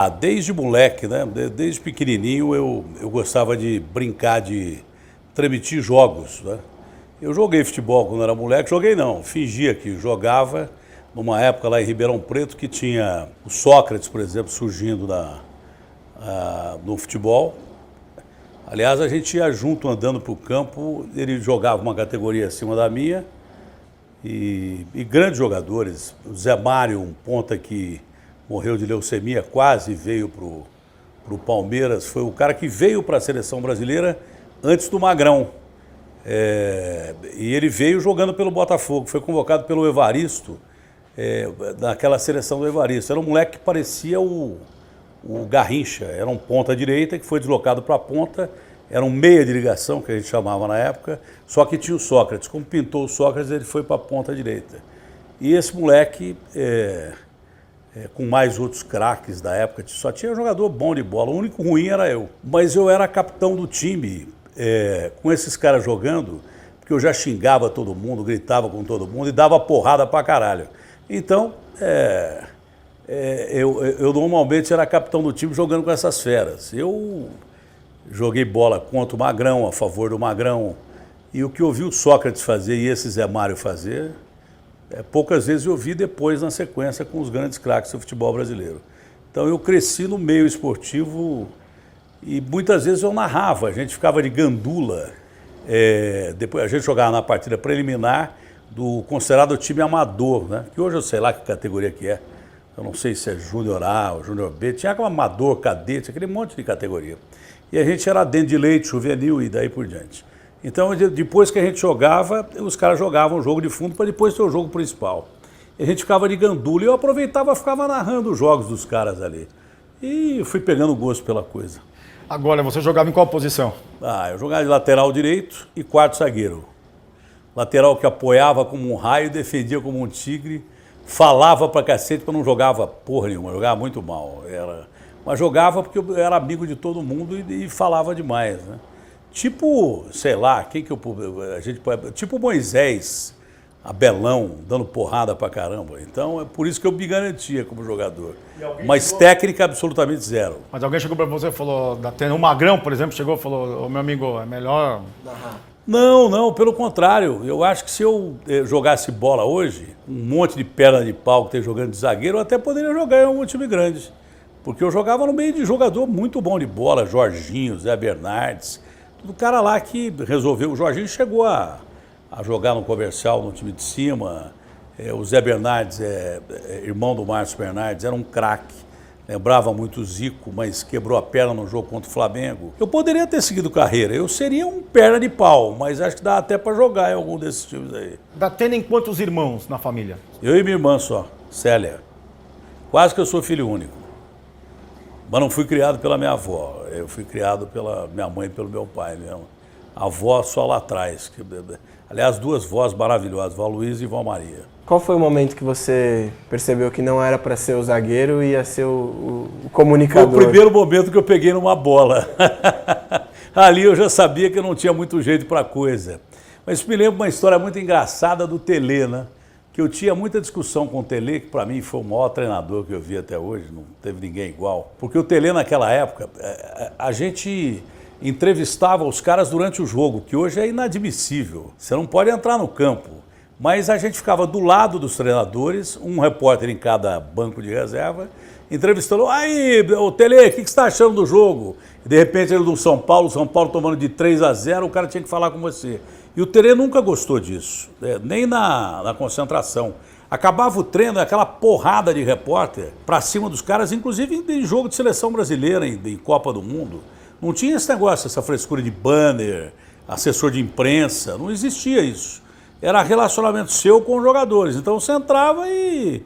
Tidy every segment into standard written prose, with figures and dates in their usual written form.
Desde moleque, né? Desde pequenininho eu gostava de brincar de transmitir jogos, né? Eu joguei futebol quando era moleque, joguei não, fingia que jogava numa época lá em Ribeirão Preto que tinha o Sócrates, por exemplo, surgindo no futebol. Aliás, a gente ia junto andando para o campo, ele jogava uma categoria acima da minha e grandes jogadores. O Zé Mário, um ponta que morreu de leucemia, quase veio para o Palmeiras, foi o cara que veio para a seleção brasileira antes do Magrão. E ele veio jogando pelo Botafogo, foi convocado pelo Evaristo, naquela seleção do Evaristo. Era um moleque que parecia o Garrincha, era um ponta direita que foi deslocado para a ponta, era um meia de ligação, que a gente chamava na época, só que tinha o Sócrates. Como pintou o Sócrates, ele foi para a ponta direita. E esse moleque, com mais outros craques da época, só tinha jogador bom de bola, o único ruim era eu. Mas eu era capitão do time, com esses caras jogando, porque eu já xingava todo mundo, gritava com todo mundo e dava porrada pra caralho. Então, eu normalmente era capitão do time jogando com essas feras. Eu joguei bola contra o Magrão, a favor do Magrão, e o que eu vi o Sócrates fazer e esse Zé Mário fazer, poucas vezes eu vi depois na sequência com os grandes craques do futebol brasileiro. Então eu cresci no meio esportivo e muitas vezes eu narrava, a gente ficava de gandula, depois a gente jogava na partida preliminar do considerado time amador, né? Que hoje eu sei lá que categoria que é, eu não sei se é Júnior A ou Júnior B, tinha aquele amador, cadete, aquele monte de categoria. E a gente era dentro de leite, juvenil e daí por diante. Então, depois que a gente jogava, os caras jogavam o jogo de fundo para depois ter o jogo principal. E a gente ficava de gandula e eu aproveitava, ficava narrando os jogos dos caras ali. E fui pegando gosto pela coisa. Agora, você jogava em qual posição? Eu jogava de lateral direito e quarto zagueiro. Lateral que apoiava como um raio, defendia como um tigre, falava pra cacete, mas não jogava porra nenhuma, jogava muito mal. Mas jogava porque eu era amigo de todo mundo e falava demais, né? Tipo, sei lá, tipo Moisés, Abelão, dando porrada pra caramba. Então é por isso que eu me garantia como jogador. Mas técnica absolutamente zero. Mas alguém chegou pra você e falou, o Magrão, por exemplo, chegou e falou, meu amigo, é melhor... Não, pelo contrário. Eu acho que se eu jogasse bola hoje, um monte de perna de pau que tem jogando de zagueiro, eu até poderia jogar em algum time grande. Porque eu jogava no meio de jogador muito bom de bola, Jorginho, Zé Bernardes, tudo cara lá que resolveu. O Jorginho chegou a jogar no Comercial, no time de cima. O Zé Bernardes, irmão do Márcio Bernardes, era um craque. Lembrava muito o Zico, mas quebrou a perna no jogo contra o Flamengo. Eu poderia ter seguido carreira, eu seria um perna de pau, mas acho que dá até para jogar em algum desses times aí. Tem quantos irmãos na família? Eu e minha irmã só, Célia. Quase que eu sou filho único. Mas não fui criado pela minha avó, eu fui criado pela minha mãe e pelo meu pai mesmo. A avó só lá atrás. Aliás, duas vós maravilhosas, vó Luísa e vó Maria. Qual foi o momento que você percebeu que não era para ser o zagueiro e ia ser o comunicador? Foi o primeiro momento que eu peguei numa bola. Ali eu já sabia que eu não tinha muito jeito para coisa. Mas me lembro uma história muito engraçada do Telê, né? Que eu tinha muita discussão com o Telê, que para mim foi o maior treinador que eu vi até hoje, não teve ninguém igual. Porque o Telê naquela época, a gente entrevistava os caras durante o jogo, que hoje é inadmissível. Você não pode entrar no campo. Mas a gente ficava do lado dos treinadores, um repórter em cada banco de reserva, entrevistando, aí, ô Telê, o que você está achando do jogo? E de repente ele do São Paulo tomando de 3-0, o cara tinha que falar com você. E o Telê nunca gostou disso, nem na concentração. Acabava o treino, aquela porrada de repórter para cima dos caras, inclusive em jogo de seleção brasileira, em Copa do Mundo. Não tinha esse negócio, essa frescura de banner, assessor de imprensa, não existia isso. Era relacionamento seu com os jogadores. Então você entrava e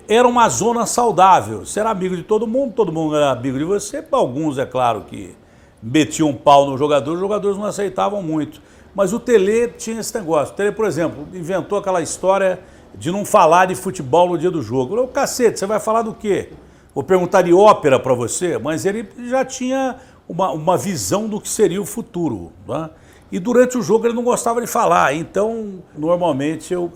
era uma zona saudável. Você era amigo de todo mundo era amigo de você. Alguns, é claro, que metiam um pau no jogador, os jogadores não aceitavam muito. Mas o Telê tinha esse negócio. O Telê, por exemplo, inventou aquela história de não falar de futebol no dia do jogo. Eu falei, cacete, você vai falar do quê? Vou perguntar de ópera para você, mas ele já tinha uma visão do que seria o futuro, né? E durante o jogo ele não gostava de falar, então normalmente eu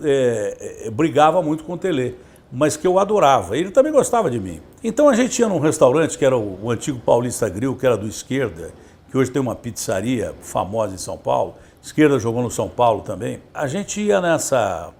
brigava muito com o Telê. mas que eu adorava. Ele também gostava de mim. Então a gente ia num restaurante que era o antigo Paulista Grill, que era do Esquerda, que hoje tem uma pizzaria famosa em São Paulo. Esquerda jogou no São Paulo também. A gente ia nessa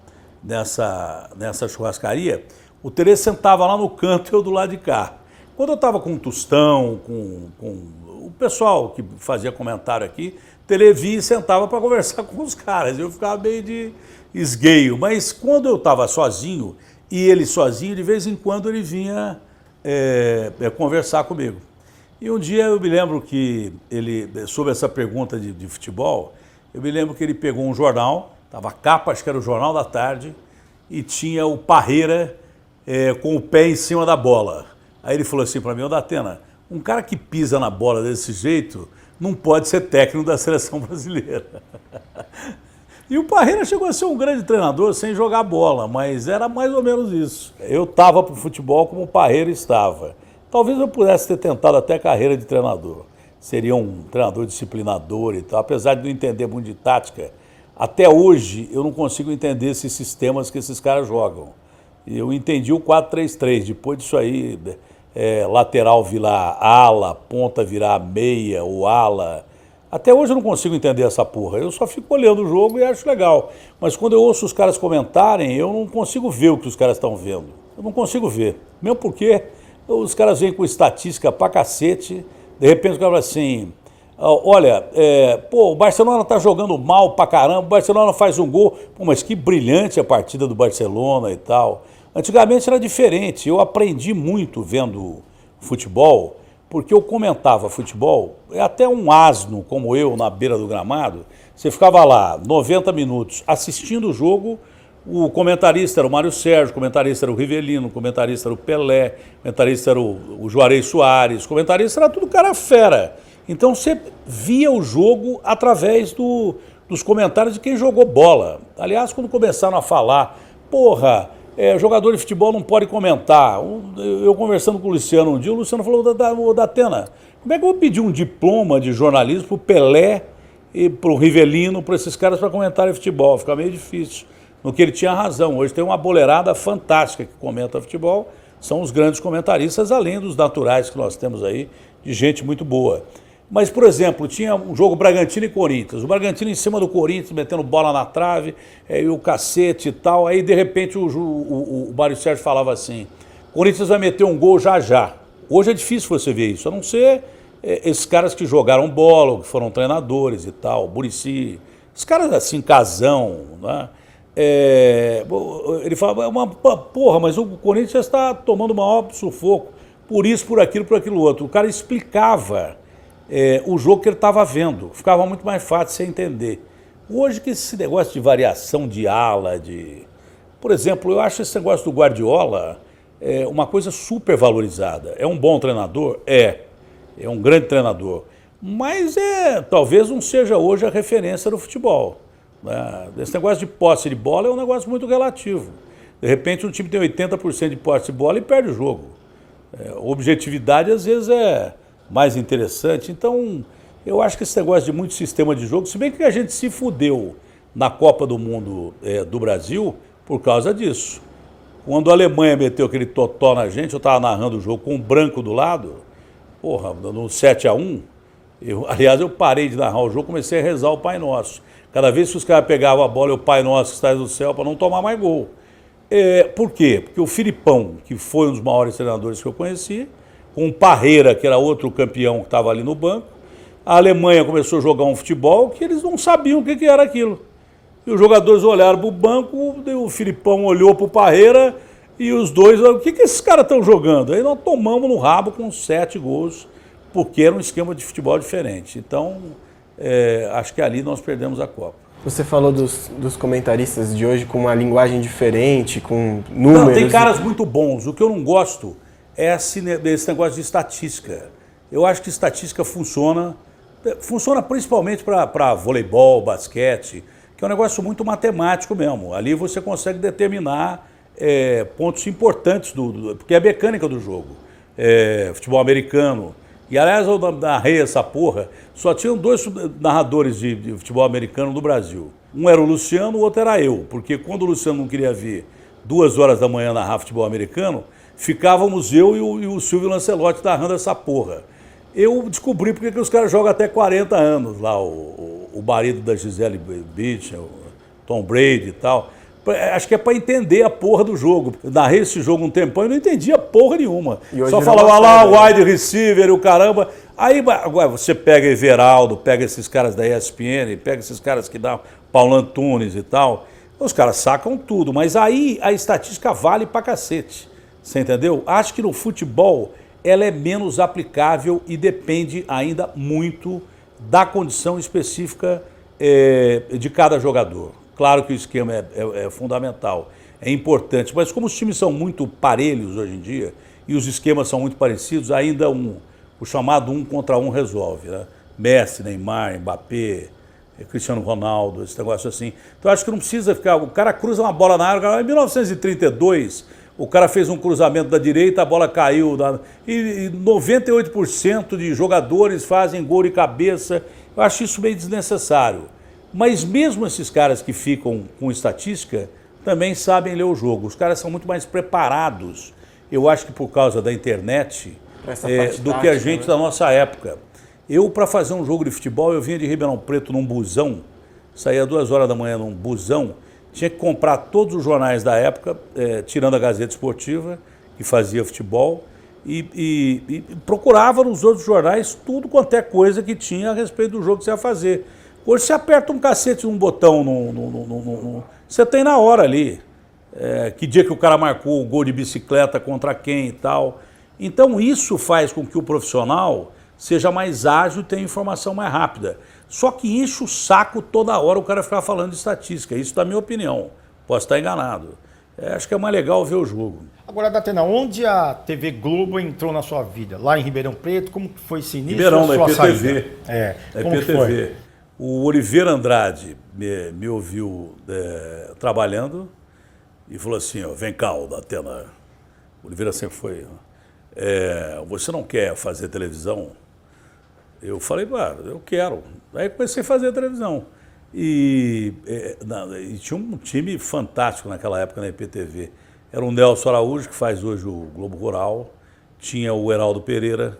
churrascaria, o Tele sentava lá no canto e eu do lado de cá. Quando eu estava com um Tostão, com o pessoal que fazia comentário aqui, o Tele via e sentava para conversar com os caras. Eu ficava meio de esgueio. Mas quando eu estava sozinho, e ele sozinho, de vez em quando ele vinha conversar comigo. E um dia eu me lembro que ele, sobre essa pergunta de futebol, eu me lembro que ele pegou um jornal, estava a capa, acho que era o Jornal da Tarde, e tinha o Parreira com o pé em cima da bola. Aí ele falou assim para mim: ô Datena, um cara que pisa na bola desse jeito não pode ser técnico da seleção brasileira. E o Parreira chegou a ser um grande treinador sem jogar bola, mas era mais ou menos isso. Eu estava para o futebol como o Parreira estava. Talvez eu pudesse ter tentado até a carreira de treinador. Seria um treinador disciplinador e tal, apesar de não entender muito de tática. Até hoje eu não consigo entender esses sistemas que esses caras jogam. Eu entendi o 4-3-3, depois disso aí, lateral virar ala, ponta virar meia ou ala. Até hoje eu não consigo entender essa porra. Eu só fico olhando o jogo e acho legal. Mas quando eu ouço os caras comentarem, eu não consigo ver o que os caras estão vendo. Eu não consigo ver. Mesmo porque os caras vêm com estatística pra cacete. De repente o cara fala assim: olha, o Barcelona tá jogando mal pra caramba, o Barcelona faz um gol. Pô, mas que brilhante a partida do Barcelona e tal. Antigamente era diferente. Eu aprendi muito vendo futebol, porque eu comentava futebol, até um asno como eu na beira do gramado, você ficava lá 90 minutos assistindo o jogo, o comentarista era o Mário Sérgio, o comentarista era o Rivelino, o comentarista era o Pelé, o comentarista era o Juarez Soares, o comentarista era tudo cara fera. Então você via o jogo através dos comentários de quem jogou bola. Aliás, quando começaram a falar, porra, jogador de futebol não pode comentar. Eu conversando com o Luciano um dia, o Luciano falou: Datena, como é que eu vou pedir um diploma de jornalismo para o Pelé e para o Rivelino, para esses caras para comentarem futebol? Fica meio difícil. No que ele tinha razão. Hoje tem uma boleirada fantástica que comenta futebol, são os grandes comentaristas, além dos naturais que nós temos aí, de gente muito boa. Mas, por exemplo, tinha um jogo Bragantino e Corinthians. O Bragantino em cima do Corinthians, metendo bola na trave, e o cacete e tal. Aí, de repente, o Mário Sérgio falava assim: Corinthians vai meter um gol já já. Hoje é difícil você ver isso, a não ser esses caras que jogaram bola, que foram treinadores e tal, Muricy, esses caras assim, Casão, né? Ele falava: porra, mas o Corinthians está tomando o maior sufoco, por isso, por aquilo outro. O cara explicava o jogo que ele estava vendo, ficava muito mais fácil você entender. Hoje que esse negócio de variação de ala, por exemplo, eu acho esse negócio do Guardiola uma coisa super valorizada. É um bom treinador? É um grande treinador, mas talvez não seja hoje a referência do futebol. Esse negócio de posse de bola é um negócio muito relativo. De repente um time tem 80% de posse de bola e perde o jogo. Objetividade às vezes é mais interessante. Então eu acho que esse negócio de muito sistema de jogo, se bem que a gente se fudeu na Copa do Mundo do Brasil por causa disso. Quando a Alemanha meteu aquele totó na gente, eu estava narrando o jogo com um branco do lado, porra, no 7-1, aliás, eu parei de narrar o jogo, comecei a rezar o Pai Nosso. Cada vez que os caras pegavam a bola, o Pai Nosso que está do céu, para não tomar mais gol. Por quê? Porque o Filipão, que foi um dos maiores treinadores que eu conheci, com o Parreira, que era outro campeão que estava ali no banco, a Alemanha começou a jogar um futebol que eles não sabiam o que era aquilo. E os jogadores olharam para o banco, o Filipão olhou para o Parreira e os dois, o que esses caras estão jogando? Aí nós tomamos no rabo com 7 gols, porque era um esquema de futebol diferente. Então, acho que ali nós perdemos a Copa. Você falou dos comentaristas de hoje com uma linguagem diferente, com números... Não, tem caras muito bons. O que eu não gosto é esse negócio de estatística. Eu acho que estatística funciona principalmente para voleibol, basquete, que é um negócio muito matemático mesmo. Ali você consegue determinar pontos importantes, porque é a mecânica do jogo. Futebol americano. E aliás, eu narrei essa porra, só tinham 2 narradores de futebol americano no Brasil. Um era o Luciano, o outro era eu, porque quando o Luciano não queria vir 2 horas da manhã narrar futebol americano, ficávamos eu e o Silvio Lancelotti narrando essa porra. Eu descobri porque que os caras jogam até 40 anos lá, o marido da Gisele Bündchen, o Tom Brady e tal. Acho que é para entender a porra do jogo. Eu narrei esse jogo um tempão e não entendia porra nenhuma. Só falava lá, wide receiver e o caramba. Aí agora você pega Everaldo, pega esses caras da ESPN, pega esses caras que dão Paulo Antunes e tal. Os caras sacam tudo, mas aí a estatística vale pra cacete. Você entendeu? Acho que no futebol ela é menos aplicável e depende ainda muito da condição específica de cada jogador. Claro que o esquema é fundamental, é importante, mas como os times são muito parelhos hoje em dia e os esquemas são muito parecidos, ainda o chamado 1 contra 1 resolve, né? Messi, Neymar, Mbappé, Cristiano Ronaldo, esse negócio assim. Então acho que não precisa ficar... O cara cruza uma bola na área, em 1932, o cara fez um cruzamento da direita, a bola caiu, e 98% de jogadores fazem gol de cabeça. Eu acho isso meio desnecessário. Mas mesmo esses caras que ficam com estatística também sabem ler o jogo. Os caras são muito mais preparados, eu acho que por causa da internet, do que a gente da nossa época. Eu, para fazer um jogo de futebol, eu vinha de Ribeirão Preto num busão, saía 2 horas da manhã num busão, tinha que comprar todos os jornais da época, tirando a Gazeta Esportiva, que fazia futebol, e procurava nos outros jornais tudo quanto é coisa que tinha a respeito do jogo que você ia fazer. Hoje você aperta um cacete num botão, você tem na hora ali. Que dia que o cara marcou o gol de bicicleta contra quem e tal. Então isso faz com que o profissional seja mais ágil e tenha informação mais rápida. Só que enche o saco toda hora o cara ficar falando de estatística. Isso da minha opinião. Posso estar enganado. Acho que é mais legal ver o jogo. Agora, Datena, onde a TV Globo entrou na sua vida? Lá em Ribeirão Preto? Como que foi esse início? Ribeirão, da IPTV. Como que foi? O Oliveira Andrade me ouviu trabalhando e falou assim, ó, vem cá, Datena. O Oliveira sempre foi... você não quer fazer televisão? Eu falei, eu quero. Aí comecei a fazer televisão. E tinha um time fantástico naquela época na IPTV. Era o Nelson Araújo, que faz hoje o Globo Rural. Tinha o Heraldo Pereira,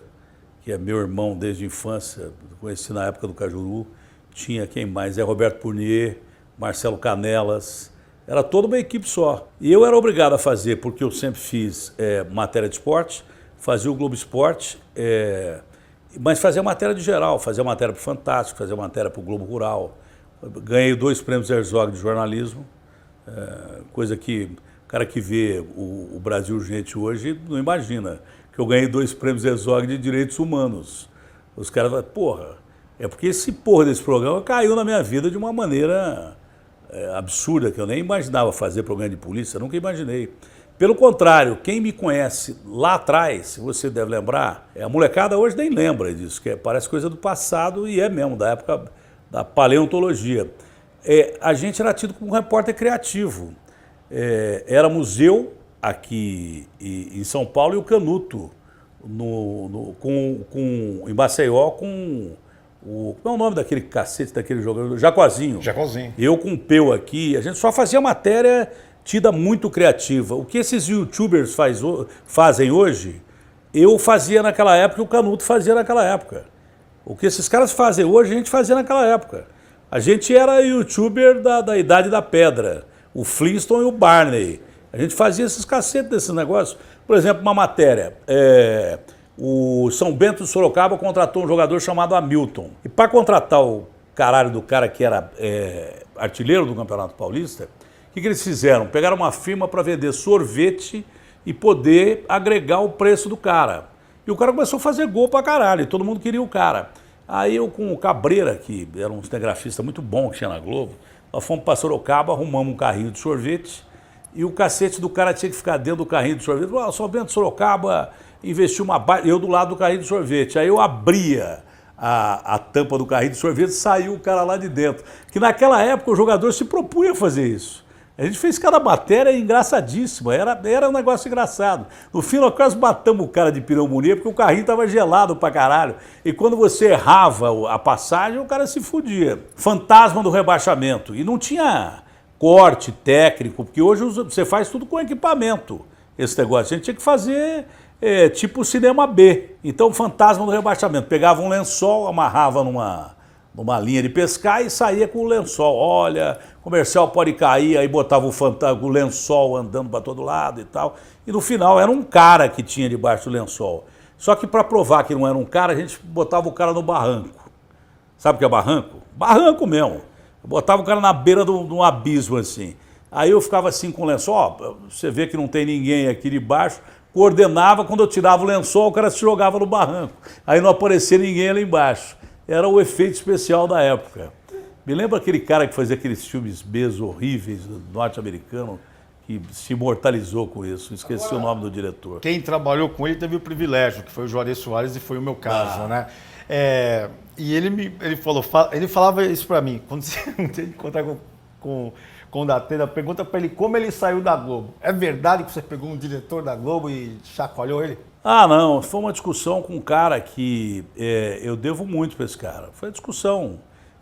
que é meu irmão desde a infância, conheci na época do Cajuru. Tinha quem mais? Roberto Purnier, Marcelo Canelas. Era toda uma equipe só. E eu era obrigado a fazer, porque eu sempre fiz matéria de esporte, fazia o Globo Esporte, mas fazia matéria de geral, fazia matéria para o Fantástico, fazia matéria para o Globo Rural. Ganhei 2 prêmios Herzog de jornalismo, coisa que o cara que vê o Brasil Gente hoje não imagina, que eu ganhei 2 prêmios Herzog de direitos humanos. Os caras falam, porra, é porque esse porra desse programa caiu na minha vida de uma maneira absurda, que eu nem imaginava fazer programa de polícia, nunca imaginei. Pelo contrário, quem me conhece lá atrás, se você deve lembrar, a molecada hoje nem lembra disso, que parece coisa do passado e é mesmo, da época da paleontologia. A gente era tido como um repórter criativo. Éramos eu, aqui em São Paulo, e o Canuto, em Maceió, com... Como é o nome daquele cacete, daquele jogador? Jacozinho. Jacozinho. Eu com o Peu aqui, a gente só fazia matéria tida muito criativa. O que esses youtubers fazem hoje, eu fazia naquela época e o Canuto fazia naquela época. O que esses caras fazem hoje, a gente fazia naquela época. A gente era youtuber da Idade da Pedra, o Flintstone e o Barney. A gente fazia esses cacetes desses negócios. Por exemplo, uma matéria... O São Bento de Sorocaba contratou um jogador chamado Hamilton. E para contratar o caralho do cara que era artilheiro do Campeonato Paulista, o que eles fizeram? Pegaram uma firma para vender sorvete e poder agregar o preço do cara. E o cara começou a fazer gol pra caralho, e todo mundo queria o cara. Aí eu com o Cabreira, que era um cinegrafista muito bom que tinha na Globo, nós fomos para Sorocaba, arrumamos um carrinho de sorvete, e o cacete do cara tinha que ficar dentro do carrinho de sorvete. O São Bento de Sorocaba... investiu eu do lado do carrinho de sorvete. Aí eu abria a tampa do carrinho de sorvete e saiu o cara lá de dentro. Que naquela época o jogador se propunha a fazer isso. A gente fez cada matéria engraçadíssima, era um negócio engraçado. No fim nós quase matamos o cara de pneumonia porque o carrinho estava gelado pra caralho. E quando você errava a passagem, o cara se fudia. Fantasma do rebaixamento. E não tinha corte técnico, porque hoje você faz tudo com equipamento, esse negócio. A gente tinha que fazer tipo cinema B. Então, Fantasma do Rebaixamento. Pegava um lençol, amarrava numa linha de pescar e saía com o lençol. Olha, comercial pode cair, aí botava o lençol andando para todo lado e tal. E no final era um cara que tinha debaixo do lençol. Só que para provar que não era um cara, a gente botava o cara no barranco. Sabe o que é barranco? Barranco mesmo. Eu botava o cara na beira de um abismo assim. Aí eu ficava assim com o lençol, você vê que não tem ninguém aqui debaixo, coordenava, quando eu tirava o lençol, o cara se jogava no barranco. Aí não aparecia ninguém lá embaixo. Era o efeito especial da época. Me lembra aquele cara que fazia aqueles filmes B horríveis, norte-americano, que se imortalizou com isso. Esqueci o nome do diretor. Quem trabalhou com ele teve o privilégio, que foi o Juarez Soares e foi o meu caso, né? E ele falava isso pra mim, quando você não tem que contar com o Datena, pergunta pra ele como ele saiu da Globo. É verdade que você pegou um diretor da Globo e chacoalhou ele? Ah, não, foi uma discussão com um cara que eu devo muito pra esse cara. Foi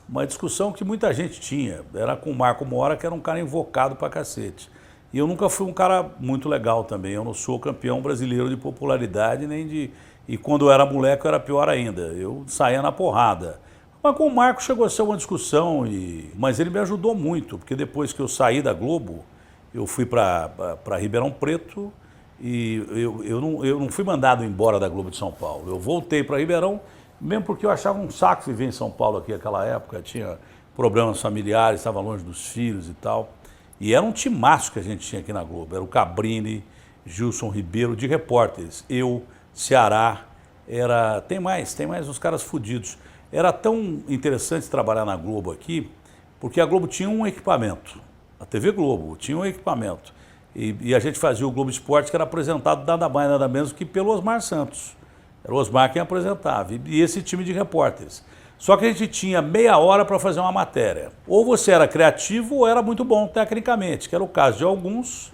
uma discussão que muita gente tinha. Era com o Marco Mora, que era um cara invocado pra cacete. E eu nunca fui um cara muito legal também. Eu não sou campeão brasileiro de popularidade, nem de... E quando eu era moleque, eu era pior ainda. Eu saía na porrada. Mas com o Marco chegou a ser uma discussão, mas ele me ajudou muito, porque depois que eu saí da Globo, eu fui para Ribeirão Preto e eu não fui mandado embora da Globo de São Paulo. Eu voltei para Ribeirão, mesmo porque eu achava um saco viver em São Paulo aqui naquela época. Tinha problemas familiares, estava longe dos filhos e tal. E era um timaço que a gente tinha aqui na Globo. Era o Cabrini, Gilson Ribeiro, de repórteres. Eu, Ceará, tem mais uns caras fodidos. Era tão interessante trabalhar na Globo aqui, porque a Globo tinha um equipamento. A TV Globo tinha um equipamento. E a gente fazia o Globo Esporte, que era apresentado nada mais, nada menos que pelo Osmar Santos. Era o Osmar quem apresentava. E esse time de repórteres. Só que a gente tinha meia hora para fazer uma matéria. Ou você era criativo ou era muito bom tecnicamente, que era o caso de alguns.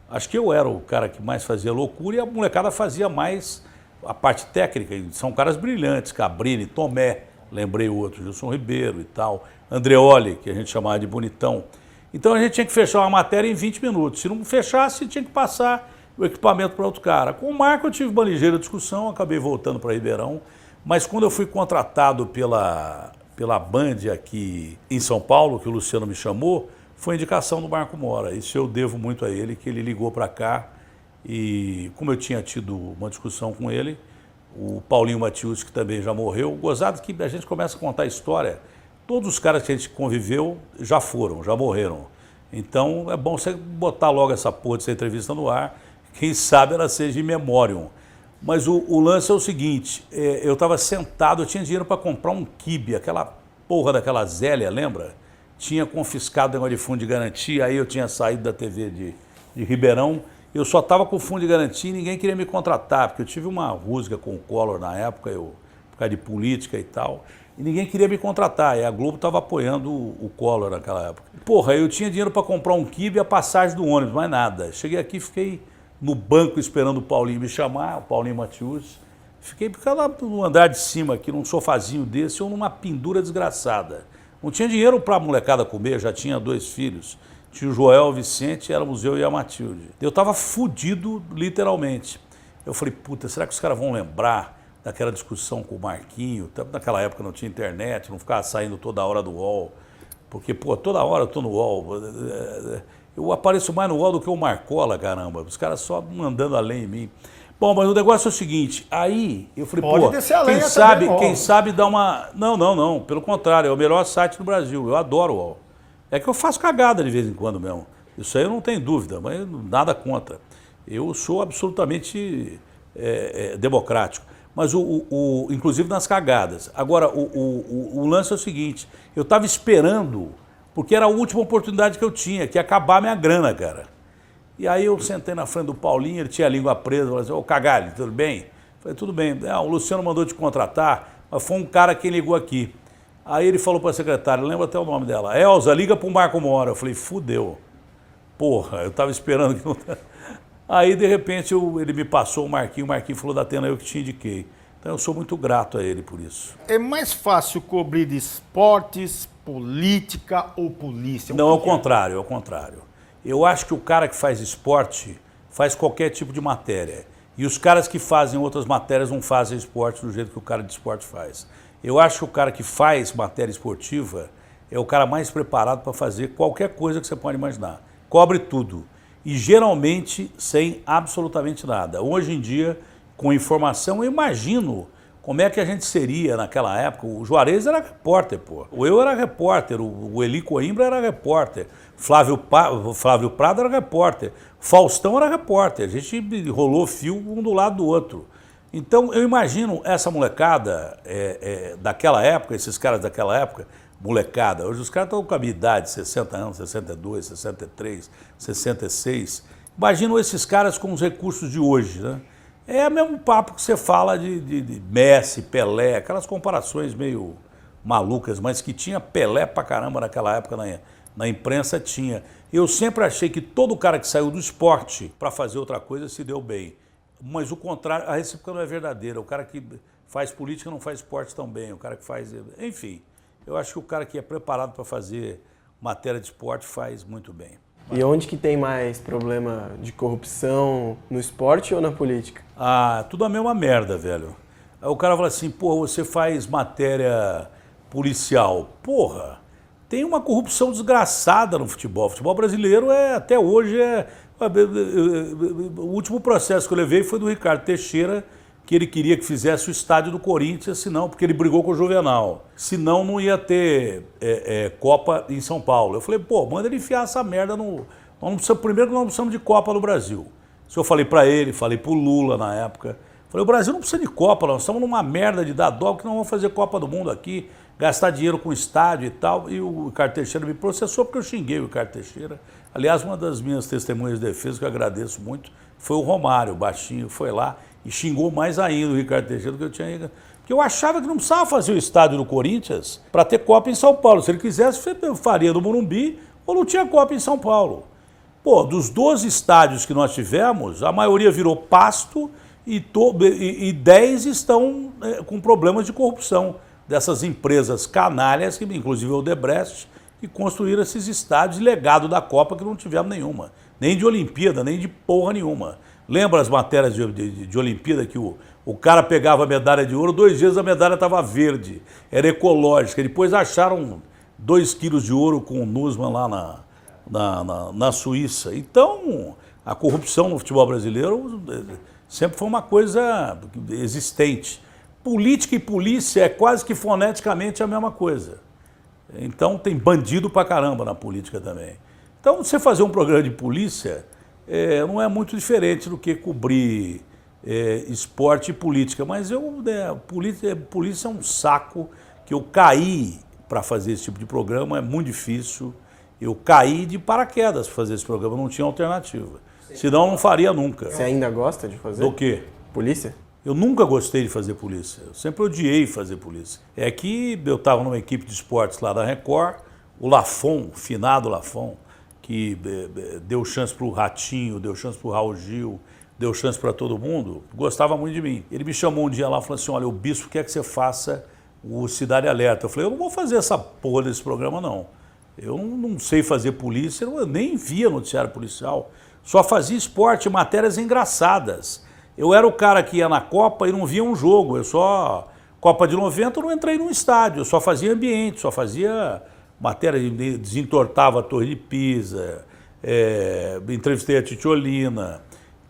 Acho que eu era o cara que mais fazia loucura e a molecada fazia mais a parte técnica. São caras brilhantes, Cabrini, Tomé, lembrei o outro, Gilson Ribeiro e tal, Andreoli, que a gente chamava de bonitão. Então a gente tinha que fechar uma matéria em 20 minutos. Se não fechasse, tinha que passar o equipamento para outro cara. Com o Marco eu tive uma ligeira discussão, acabei voltando para Ribeirão. Mas quando eu fui contratado pela Band aqui em São Paulo, que o Luciano me chamou, foi indicação do Marco Mora. Isso eu devo muito a ele, que ele ligou para cá e como eu tinha tido uma discussão com ele, o Paulinho Matius, que também já morreu, gozado que a gente começa a contar a história. Todos os caras que a gente conviveu já morreram. Então é bom você botar logo essa porra dessa entrevista no ar, quem sabe ela seja in memoriam. Mas o lance é o seguinte, eu estava sentado, eu tinha dinheiro para comprar um quibe, aquela porra daquela Zélia, lembra? Tinha confiscado o negócio de fundo de garantia, aí eu tinha saído da TV de Ribeirão, eu só estava com fundo de garantia e ninguém queria me contratar, porque eu tive uma rusga com o Collor na época, por causa de política e tal, e ninguém queria me contratar, e a Globo estava apoiando o Collor naquela época. Porra, eu tinha dinheiro para comprar um quibe e a passagem do ônibus, mais nada. Cheguei aqui, fiquei no banco esperando o Paulinho me chamar, o Paulinho Matius. Fiquei lá no andar de cima aqui, num sofazinho desse ou numa pendura desgraçada. Não tinha dinheiro para a molecada comer, já tinha 2 filhos. Tinha o Joel, o Vicente, éramos eu e a Matilde. Eu estava fudido, literalmente. Eu falei, puta, será que os caras vão lembrar daquela discussão com o Marquinho? Naquela época não tinha internet, não ficava saindo toda hora do UOL. Porque, pô, toda hora eu tô no UOL. Eu apareço mais no UOL do que o Marcola, caramba. Os caras só mandando além em mim. Bom, mas o negócio é o seguinte, aí eu falei, pô, quem sabe dar uma... Não, pelo contrário, é o melhor site do Brasil, eu adoro o UOL. É que eu faço cagada de vez em quando mesmo, isso aí eu não tenho dúvida, mas nada contra. Eu sou absolutamente democrático, mas inclusive nas cagadas. Agora, o lance é o seguinte, eu estava esperando, porque era a última oportunidade que eu tinha, que ia acabar minha grana, cara. E aí eu sentei na frente do Paulinho, ele tinha a língua presa, falei assim, ô Cagalho, tudo bem? Falei, tudo bem. O Luciano mandou te contratar, mas foi um cara quem ligou aqui. Aí ele falou para a secretária, lembra até o nome dela, Elza, liga para o Marco Mora. Eu falei, fudeu. Porra, eu estava esperando que não... Aí, de repente, ele me passou o Marquinho falou da Atena, eu que te indiquei. Então eu sou muito grato a ele por isso. É mais fácil cobrir de esportes, política ou polícia? Não, ao contrário, ao contrário. Eu acho que o cara que faz esporte faz qualquer tipo de matéria. E os caras que fazem outras matérias não fazem esporte do jeito que o cara de esporte faz. Eu acho que o cara que faz matéria esportiva é o cara mais preparado para fazer qualquer coisa que você pode imaginar. Cobre tudo. E geralmente sem absolutamente nada. Hoje em dia, com informação, eu imagino como é que a gente seria naquela época. O Juarez era repórter, pô. Eu era repórter, o Eli Coimbra era repórter, Flávio Prado era repórter, Faustão era repórter. A gente rolou fio um do lado do outro. Então eu imagino essa molecada daquela época, esses caras daquela época, molecada. Hoje os caras estão com a minha idade, 60 anos, 62, 63, 66. Imagino esses caras com os recursos de hoje, né? É o mesmo papo que você fala de Messi, Pelé, aquelas comparações meio malucas, mas que tinha Pelé pra caramba naquela época na imprensa, tinha. Eu sempre achei que todo cara que saiu do esporte para fazer outra coisa se deu bem. Mas o contrário, a recíproca não é verdadeira. O cara que faz política não faz esporte tão bem. O cara que faz... Enfim, eu acho que o cara que é preparado para fazer matéria de esporte faz muito bem. E onde que tem mais problema de corrupção, no esporte ou na política? Ah, tudo a mesma merda, velho. Aí o cara fala assim, porra, você faz matéria policial. Porra, tem uma corrupção desgraçada no futebol. O futebol brasileiro até hoje o último processo que eu levei foi do Ricardo Teixeira, que ele queria que fizesse o estádio do Corinthians, senão, porque ele brigou com o Juvenal. Senão não ia ter Copa em São Paulo. Eu falei, pô, manda ele enfiar essa merda no... Primeiro que nós não precisamos de Copa no Brasil. Isso eu falei pra ele, falei pro Lula na época. Falei, o Brasil não precisa de Copa, nós estamos numa merda de dar dó, que não vamos fazer Copa do Mundo aqui, gastar dinheiro com estádio e tal. E o Ricardo Teixeira me processou porque eu xinguei o Ricardo Teixeira. Aliás, uma das minhas testemunhas de defesa, que eu agradeço muito, foi o Romário, o baixinho, foi lá e xingou mais ainda o Ricardo Teixeira do que eu tinha. Porque eu achava que não precisava fazer o estádio do Corinthians para ter Copa em São Paulo. Se ele quisesse, faria no Morumbi ou não tinha Copa em São Paulo. Pô, dos 12 estádios que nós tivemos, a maioria virou pasto e 10 estão com problemas de corrupção. Dessas empresas canalhas, que inclusive o Odebrecht, que construíram esses estádios, legado da Copa que não tivemos nenhuma. Nem de Olimpíada, nem de porra nenhuma. Lembra as matérias de Olimpíada que o cara pegava a medalha de ouro, 2 dias a medalha estava verde, era ecológica. Depois acharam 2 quilos de ouro com o Nussmann lá na Suíça. Então, a corrupção no futebol brasileiro sempre foi uma coisa existente. Política e polícia é quase que foneticamente a mesma coisa. Então, tem bandido pra caramba na política também. Então, você fazer um programa de polícia não é muito diferente do que cobrir esporte e política. Mas polícia é um saco que eu caí para fazer esse tipo de programa, é muito difícil. Eu caí de paraquedas para fazer esse programa, não tinha alternativa. Senão, eu não faria nunca. Você ainda gosta de fazer? Do quê? Polícia? Eu nunca gostei de fazer polícia, eu sempre odiei fazer polícia. É que eu estava numa equipe de esportes lá da Record, o Lafon, o finado Lafon, que deu chance para o Ratinho, deu chance para o Raul Gil, deu chance para todo mundo, gostava muito de mim. Ele me chamou um dia lá e falou assim, olha, o bispo quer que você faça o Cidade Alerta. Eu falei, eu não vou fazer essa porra desse programa não. Eu não sei fazer polícia, eu nem via noticiário policial, só fazia esporte, matérias engraçadas. Eu era o cara que ia na Copa e não via um jogo, Copa de 90 eu não entrei num estádio, eu só fazia ambiente, só fazia matéria, desentortava a Torre de Pisa, entrevistei a Titiolina.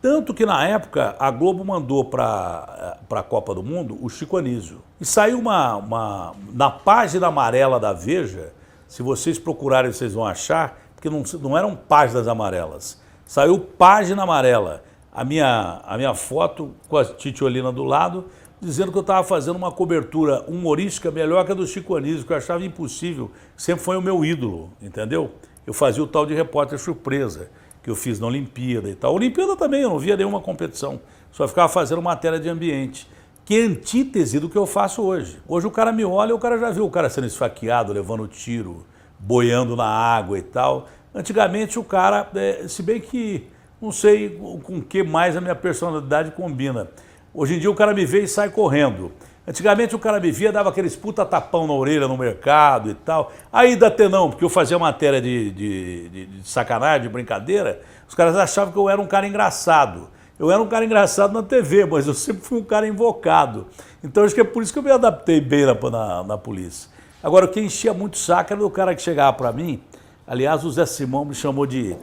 Tanto que na época a Globo mandou para a Copa do Mundo o Chico Anísio. E saiu na página amarela da Veja, se vocês procurarem vocês vão achar, porque não eram páginas amarelas, saiu página amarela. A minha foto com a Titiolina do lado, dizendo que eu estava fazendo uma cobertura humorística melhor que a do Chico Anísio, que eu achava impossível, sempre foi o meu ídolo, entendeu? Eu fazia o tal de repórter surpresa, que eu fiz na Olimpíada e tal. Olimpíada também, eu não via nenhuma competição, só ficava fazendo matéria de ambiente, que é antítese do que eu faço hoje. Hoje o cara me olha e o cara já viu o cara sendo esfaqueado, levando tiro, boiando na água e tal. Antigamente o cara, se bem que não sei com o que mais a minha personalidade combina. Hoje em dia o cara me vê e sai correndo. Antigamente o cara me via, dava aqueles puta tapão na orelha no mercado e tal. Aí Datenão, porque eu fazia matéria de sacanagem, de brincadeira, os caras achavam que eu era um cara engraçado. Eu era um cara engraçado na TV, mas eu sempre fui um cara invocado. Então acho que é por isso que eu me adaptei bem na polícia. Agora, o que enchia muito o saco era o cara que chegava para mim. Aliás, o Zé Simão me chamou de...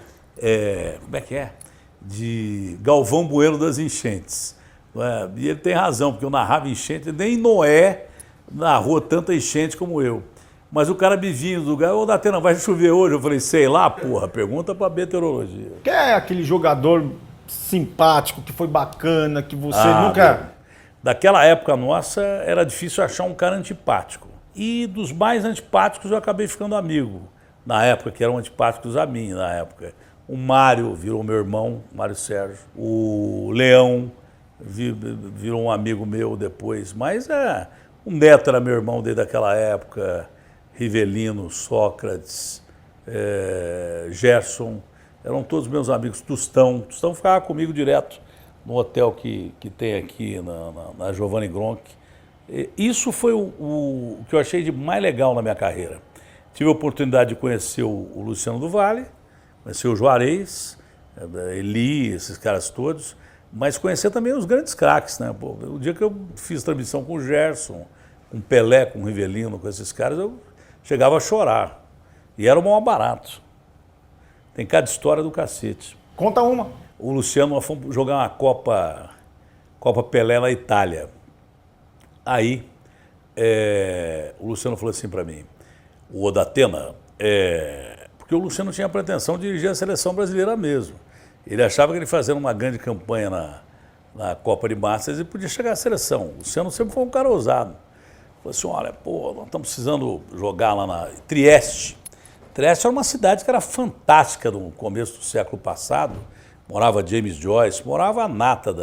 como é que é? De Galvão Bueno das enchentes. E ele tem razão, porque eu narrava enchente, nem Noé narrou tanta enchente como eu. Mas o cara me vinha do lugar, ô Datena, vai chover hoje? Eu falei, sei lá, porra, pergunta pra meteorologia. Quem é aquele jogador simpático, que foi bacana, que você nunca... Meu, daquela época nossa, era difícil achar um cara antipático. E dos mais antipáticos eu acabei ficando amigo. Na época, que eram antipáticos a mim, na época. O Mário virou meu irmão, Mário Sérgio. O Leão virou um amigo meu depois. Mas o Neto era meu irmão desde aquela época. Rivelino, Sócrates, Gerson. Eram todos meus amigos. Tostão ficava comigo direto no hotel que tem aqui na Giovanni Gronchi. Isso foi o que eu achei de mais legal na minha carreira. Tive a oportunidade de conhecer o Luciano do Vale, conhecer o Juarez, Eli, esses caras todos, mas conhecer também os grandes craques, né? Pô, o dia que eu fiz transmissão com o Gerson, com o Pelé, com o Rivelino, com esses caras, eu chegava a chorar. E era o maior barato. Tem cada história do cacete. Conta uma. O Luciano, nós fomos jogar uma Copa Pelé na Itália. Aí, o Luciano falou assim para mim, o Datena, porque o Luciano tinha a pretensão de dirigir a seleção brasileira mesmo. Ele achava que ele fazendo uma grande campanha na Copa de Masters, ele podia chegar à seleção. O Luciano sempre foi um cara ousado. Falou assim, olha, pô, nós estamos precisando jogar lá na Trieste. Trieste era uma cidade que era fantástica no começo do século passado. Morava James Joyce, morava a nata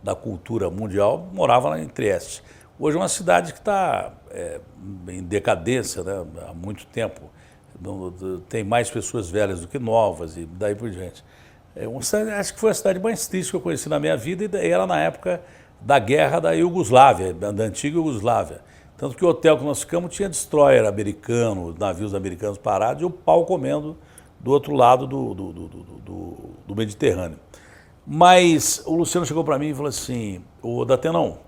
da cultura mundial, morava lá em Trieste. Hoje é uma cidade que está em decadência, né, há muito tempo. Tem mais pessoas velhas do que novas e daí por diante. Acho que foi a cidade mais triste que eu conheci na minha vida e era na época da guerra da Iugoslávia, da antiga Iugoslávia. Tanto que o hotel que nós ficamos tinha destroyer americano, navios americanos parados e o pau comendo do outro lado do Mediterrâneo. Mas o Luciano chegou para mim e falou assim, ô Datenão,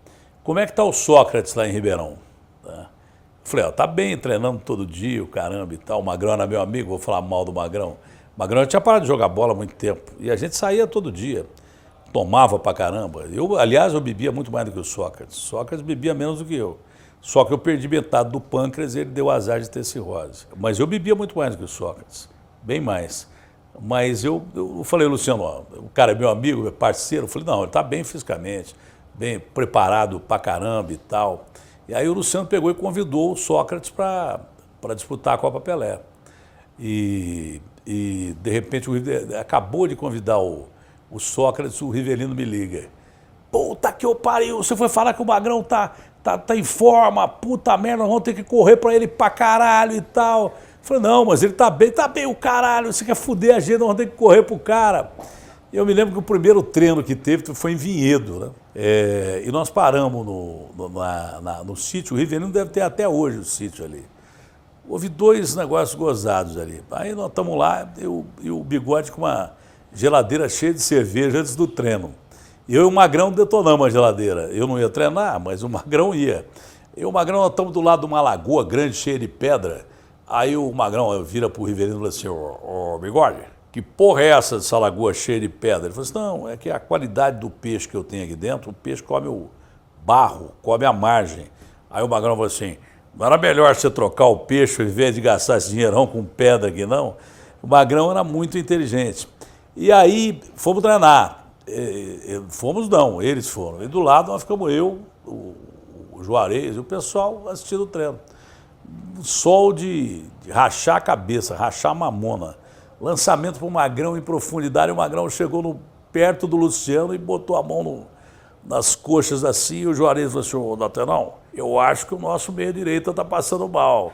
como é que está o Sócrates lá em Ribeirão? Eu falei, tá bem, treinando todo dia, o caramba e tal. O Magrão era meu amigo, vou falar mal do Magrão. O Magrão tinha parado de jogar bola há muito tempo. E a gente saía todo dia, tomava pra caramba. Aliás, eu bebia muito mais do que o Sócrates. O Sócrates bebia menos do que eu. Só que eu perdi metade do pâncreas e ele deu azar de ter cirrose. Mas eu bebia muito mais do que o Sócrates, bem mais. Mas eu falei, Luciano, ó, o cara é meu amigo, é parceiro. Eu falei, não, ele está bem fisicamente, bem preparado pra caramba e tal. E aí o Luciano pegou e convidou o Sócrates para disputar a Copa Pelé. E de repente acabou de convidar o Sócrates, o Rivelino me liga. Puta que eu pariu, você foi falar que o Magrão tá em forma, puta merda, nós vamos ter que correr pra ele pra caralho e tal. Eu falei, não, mas ele tá bem o caralho, você quer fuder a gente, nós vamos ter que correr pro cara. Eu me lembro que o primeiro treino que teve foi em Vinhedo, né? E nós paramos no sítio, o Rivelino deve ter até hoje o sítio ali. Houve dois negócios gozados ali. Aí nós estamos lá, e o Bigode com uma geladeira cheia de cerveja antes do treino. Eu e o Magrão detonamos a geladeira. Eu não ia treinar, mas o Magrão ia. Eu e o Magrão, nós estamos do lado de uma lagoa grande, cheia de pedra. Aí o Magrão vira pro Rivelino e fala assim, ô Bigode, que porra é essa dessa lagoa cheia de pedra? Ele falou assim, não, é que a qualidade do peixe que eu tenho aqui dentro, o peixe come o barro, come a margem. Aí o Magrão falou assim, não era melhor você trocar o peixe ao invés de gastar esse dinheirão com pedra aqui, não? O Magrão era muito inteligente. E aí fomos treinar. Fomos não, eles foram. E do lado nós ficamos eu, o Juarez e o pessoal assistindo o treino. Sol de rachar a cabeça, rachar a mamona. Lançamento para o Magrão em profundidade, o Magrão chegou perto do Luciano e botou a mão nas coxas assim, e o Juarez falou assim, ô Datenão, eu acho que o nosso meia-direita está passando mal.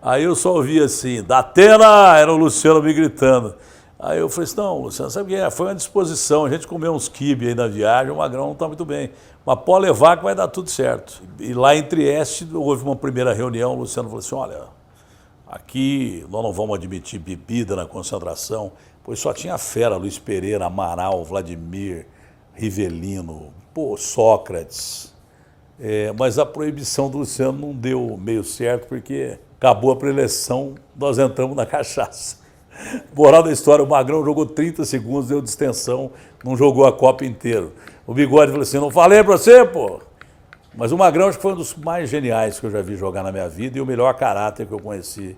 Aí eu só ouvi assim, Datena, era o Luciano me gritando. Aí eu falei assim, não, Luciano, sabe o que é? Foi uma disposição, a gente comeu uns quibe aí na viagem, o Magrão não está muito bem. Mas pode levar que vai dar tudo certo. E lá em Trieste houve uma primeira reunião, o Luciano falou assim, olha, aqui nós não vamos admitir bebida na concentração, pois só tinha fera, Luiz Pereira, Amaral, Vladimir, Rivelino, Sócrates. Mas a proibição do Luciano não deu meio certo, porque acabou a preleção, nós entramos na cachaça. Moral da história, o Magrão jogou 30 segundos, deu distensão, não jogou a Copa inteira. O Bigode falou assim, não falei pra você, pô? Mas o Magrão acho que foi um dos mais geniais que eu já vi jogar na minha vida e o melhor caráter que eu conheci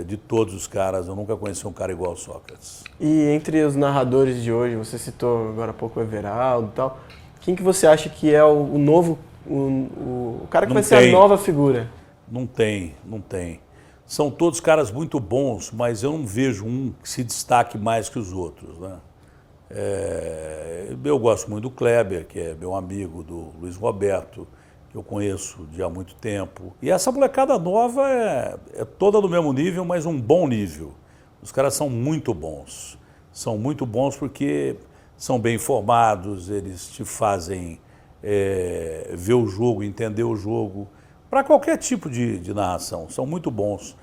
de todos os caras. Eu nunca conheci um cara igual ao Sócrates. E entre os narradores de hoje, você citou agora há pouco o Everaldo e tal, quem que você acha que é o novo, o cara que vai ser a nova figura? Não tem. São todos caras muito bons, mas eu não vejo um que se destaque mais que os outros, né? Eu gosto muito do Kleber, que é meu amigo, do Luiz Roberto, que eu conheço de há muito tempo. E essa molecada nova é toda do mesmo nível, mas um bom nível. Os caras são muito bons. São muito bons porque são bem informados, eles te fazem ver o jogo, entender o jogo, para qualquer tipo de narração. São muito bons.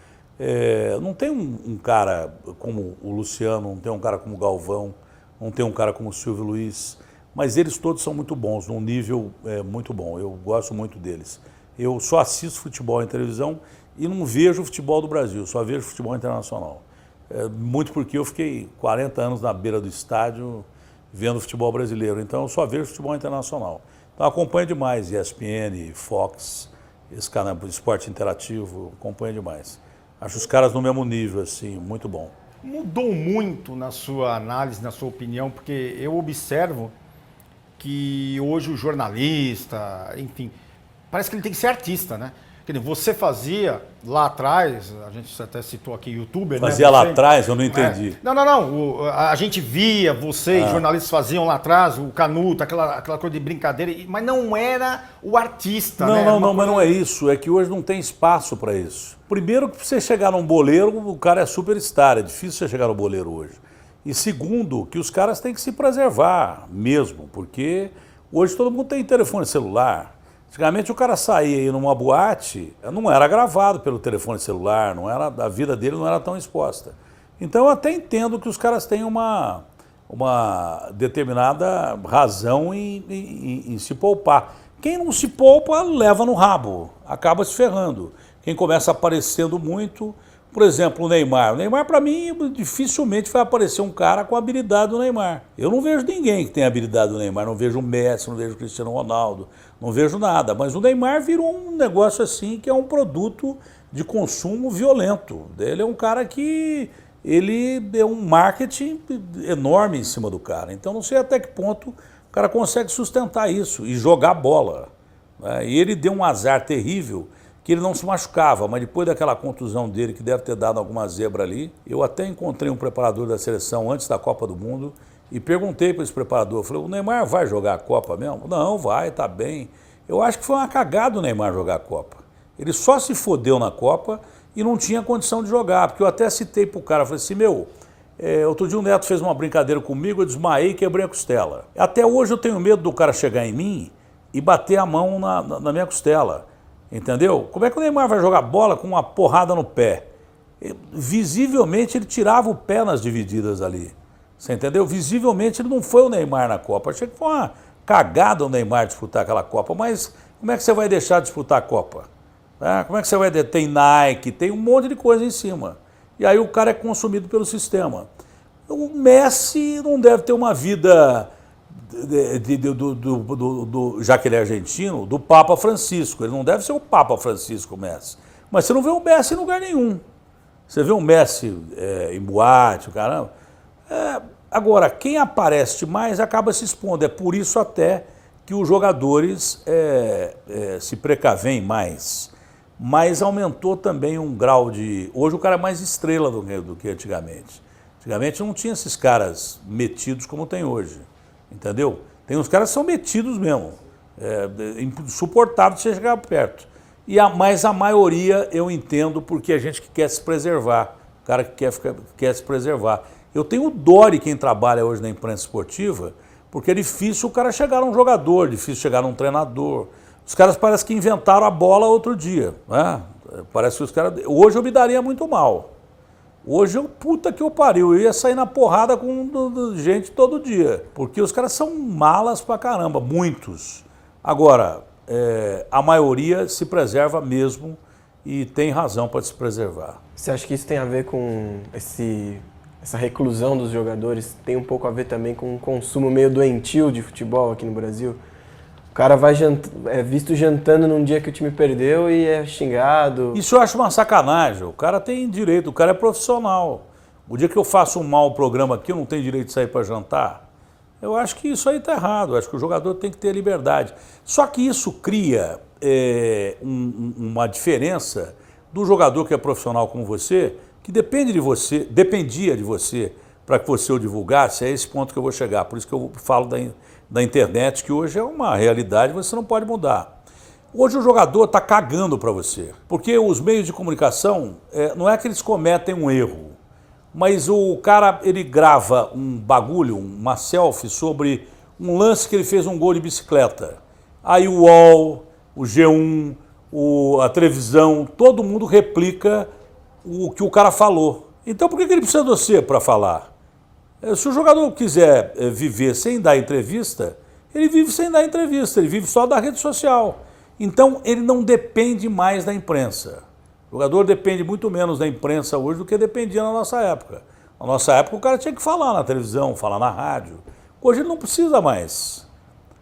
Não tem um cara como o Luciano, não tem um cara como o Galvão, não tem um cara como o Silvio Luiz, mas eles todos são muito bons, num nível muito bom. Eu gosto muito deles. Eu só assisto futebol em televisão e não vejo futebol do Brasil, só vejo futebol internacional. Muito porque eu fiquei 40 anos na beira do estádio vendo futebol brasileiro, então eu só vejo futebol internacional. Então eu acompanho demais ESPN, Fox, esse canal Esporte Interativo, acompanho demais. Acho os caras no mesmo nível, assim, muito bom. Mudou muito na sua análise, na sua opinião, porque eu observo que hoje o jornalista, enfim, parece que ele tem que ser artista, né? Quer dizer, você fazia lá atrás, a gente até citou aqui youtuber, fazia né? lá atrás, eu não entendi. Não. A gente via vocês, jornalistas faziam lá atrás, o Canuto, aquela coisa de brincadeira, mas não era o artista, né? Não, mas não é isso. É que hoje não tem espaço para isso. Primeiro que para você chegar num boleiro, o cara é superstar, é difícil você chegar no boleiro hoje. E segundo, que os caras têm que se preservar mesmo, porque hoje todo mundo tem telefone celular. Antigamente o cara saía aí numa boate, não era gravado pelo telefone celular, a vida dele não era tão exposta. Então eu até entendo que os caras têm uma determinada razão em se poupar. Quem não se poupa leva no rabo, acaba se ferrando. Quem começa aparecendo muito, por exemplo, o Neymar. O Neymar, para mim, dificilmente vai aparecer um cara com a habilidade do Neymar. Eu não vejo ninguém que tenha a habilidade do Neymar. Não vejo o Messi, não vejo o Cristiano Ronaldo, não vejo nada. Mas o Neymar virou um negócio assim que é um produto de consumo violento. Ele é um cara que ele é um marketing enorme em cima do cara. Então não sei até que ponto o cara consegue sustentar isso e jogar bola, né? E ele deu um azar terrível que ele não se machucava, mas depois daquela contusão dele, que deve ter dado alguma zebra ali, eu até encontrei um preparador da seleção antes da Copa do Mundo e perguntei para esse preparador, falei, o Neymar vai jogar a Copa mesmo? Não, vai, tá bem. Eu acho que foi uma cagada o Neymar jogar a Copa. Ele só se fodeu na Copa e não tinha condição de jogar, porque eu até citei pro cara, falei assim, outro dia o Neto fez uma brincadeira comigo, eu desmaiei e quebrei a costela. Até hoje eu tenho medo do cara chegar em mim e bater a mão na minha costela. Entendeu? Como é que o Neymar vai jogar bola com uma porrada no pé? Visivelmente ele tirava o pé nas divididas ali. Você entendeu? Visivelmente ele não foi o Neymar na Copa. Achei que foi uma cagada o Neymar disputar aquela Copa, mas como é que você vai deixar de disputar a Copa? Como é que você vai... Tem Nike, tem um monte de coisa em cima. E aí o cara é consumido pelo sistema. O Messi não deve ter uma vida... já que ele é argentino, do Papa Francisco. Ele não deve ser o Papa Francisco, o Messi. Mas você não vê o Messi em lugar nenhum. Você vê o Messi em boate, o caramba. Agora, quem aparece mais acaba se expondo. É por isso até que os jogadores se precavem mais. Mas aumentou também um grau de... Hoje o cara é mais estrela do que antigamente. Antigamente não tinha esses caras metidos como tem hoje. Entendeu? Tem uns caras que são metidos mesmo. Insuportável de você chegar perto. Mas a maioria eu entendo porque a gente que quer se preservar. O cara que quer se preservar. Eu tenho dó de quem trabalha hoje na imprensa esportiva, Porque é difícil o cara chegar num jogador, difícil chegar num treinador. Os caras parecem que inventaram a bola outro dia, né? Parece que os caras... Hoje eu me daria muito mal. Hoje eu, puta que eu pariu, eu ia sair na porrada com gente todo dia. Porque os caras são malas pra caramba, muitos. Agora, a maioria se preserva mesmo e tem razão para se preservar. Você acha que isso tem a ver com essa reclusão dos jogadores? Tem um pouco a ver também com um consumo meio doentio de futebol aqui no Brasil? O cara vai visto jantando num dia que o time perdeu e é xingado. Isso eu acho uma sacanagem. O cara tem direito, o cara é profissional. O dia que eu faço um mau programa aqui, eu não tenho direito de sair para jantar. Eu acho que isso aí está errado. Eu acho que o jogador tem que ter liberdade. Só que isso cria uma diferença do jogador que é profissional como você, que dependia de você para que você o divulgasse. É esse ponto que eu vou chegar. Por isso que eu falo da internet, que hoje é uma realidade, você não pode mudar. Hoje o jogador está cagando para você, porque os meios de comunicação, não é que eles cometem um erro, mas o cara, ele grava um bagulho, uma selfie sobre um lance que ele fez um gol de bicicleta. Aí o UOL, o G1, a televisão, todo mundo replica o que o cara falou. Então por que ele precisa de você para falar? Se o jogador quiser viver sem dar entrevista, ele vive sem dar entrevista, ele vive só da rede social. Então ele não depende mais da imprensa. O jogador depende muito menos da imprensa hoje do que dependia na nossa época. Na nossa época o cara tinha que falar na televisão, falar na rádio. Hoje ele não precisa mais.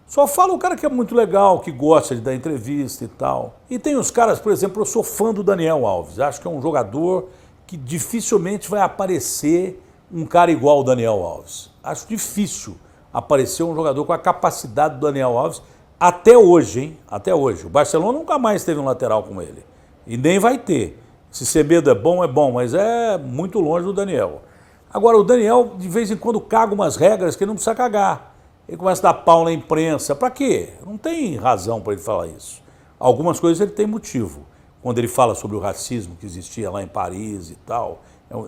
Só fala o cara que é muito legal, que gosta de dar entrevista e tal. E tem os caras, por exemplo, eu sou fã do Daniel Alves. Acho que é um jogador que dificilmente vai aparecer um cara igual o Daniel Alves. Acho difícil aparecer um jogador com a capacidade do Daniel Alves até hoje, hein? Até hoje. O Barcelona nunca mais teve um lateral como ele. E nem vai ter. Se Semedo é bom, mas é muito longe do Daniel. Agora, o Daniel, de vez em quando, caga umas regras que ele não precisa cagar. Ele começa a dar pau na imprensa. Pra quê? Não tem razão para ele falar isso. Algumas coisas ele tem motivo. Quando ele fala sobre o racismo que existia lá em Paris e tal,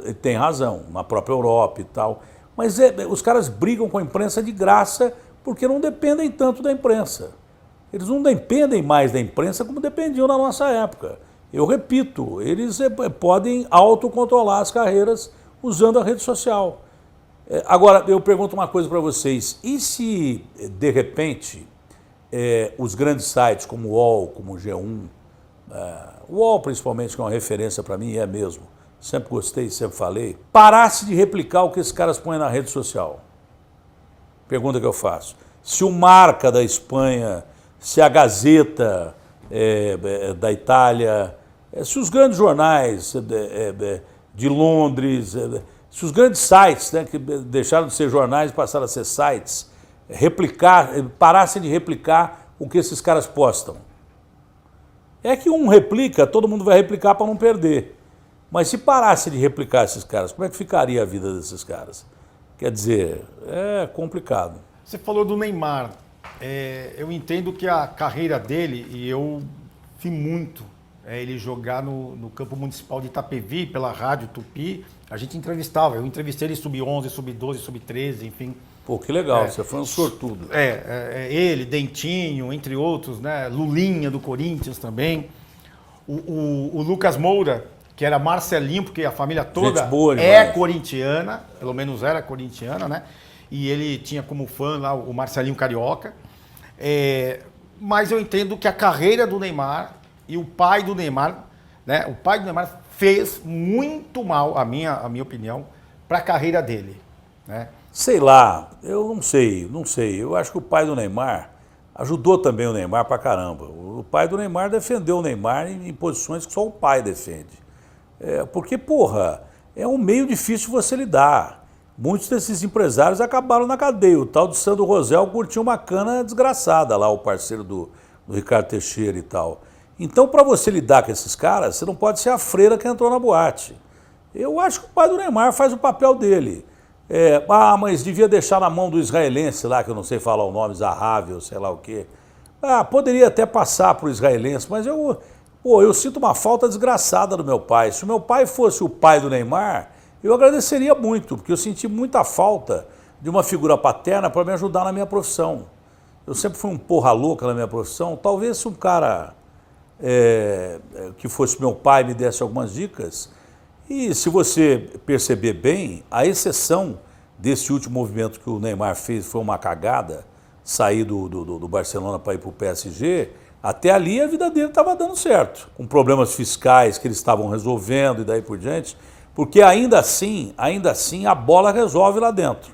ele tem razão, na própria Europa e tal. Mas os caras brigam com a imprensa de graça porque não dependem tanto da imprensa. Eles não dependem mais da imprensa como dependiam na nossa época. Eu repito, eles podem autocontrolar as carreiras usando a rede social. Agora, eu pergunto uma coisa para vocês. E se, de repente, os grandes sites como o UOL, como o G1, o UOL principalmente, que é uma referência para mim, é mesmo, sempre gostei, sempre falei, parasse de replicar o que esses caras põem na rede social? Pergunta que eu faço. Se o Marca da Espanha, se a Gazeta da Itália, se os grandes jornais de Londres, se os grandes sites, né, que deixaram de ser jornais e passaram a ser sites, parassem de replicar o que esses caras postam. É que um replica, todo mundo vai replicar para não perder. Mas se parasse de replicar esses caras, como é que ficaria a vida desses caras? Quer dizer, é complicado. Você falou do Neymar. Eu entendo que a carreira dele, e eu vi muito ele jogar no campo municipal de Itapevi, pela Rádio Tupi, a gente entrevistava. Eu entrevistei ele sub-11, sub-12, sub-13, enfim. Pô, que legal, você foi um sortudo. Ele, Dentinho, entre outros, né? Lulinha do Corinthians também. O Lucas Moura, que era Marcelinho, porque a família toda corintiana, pelo menos era corintiana, né? E ele tinha como fã lá o Marcelinho Carioca. Mas eu entendo que a carreira do Neymar e o pai do Neymar, né? O pai do Neymar fez muito mal, a minha opinião, para a carreira dele, né? Sei lá, eu não sei. Eu acho que o pai do Neymar ajudou também o Neymar pra caramba. O pai do Neymar defendeu o Neymar em posições que só o pai defende. Porque, porra, é um meio difícil você lidar. Muitos desses empresários acabaram na cadeia. O tal de Sandro Rosel curtiu uma cana desgraçada lá, o parceiro do Ricardo Teixeira e tal. Então, para você lidar com esses caras, você não pode ser a freira que entrou na boate. Eu acho que o pai do Neymar faz o papel dele. Mas devia deixar na mão do israelense lá, que eu não sei falar o nome, Zahavi, sei lá o quê. Poderia até passar para o israelense, mas eu sinto uma falta desgraçada do meu pai. Se o meu pai fosse o pai do Neymar, eu agradeceria muito, porque eu senti muita falta de uma figura paterna para me ajudar na minha profissão. Eu sempre fui um porra louca na minha profissão. Talvez se um cara que fosse meu pai me desse algumas dicas. E se você perceber bem, a exceção desse último movimento que o Neymar fez foi uma cagada, sair do Barcelona para ir para o PSG, até ali a vida dele estava dando certo, com problemas fiscais que eles estavam resolvendo e daí por diante, porque ainda assim a bola resolve lá dentro.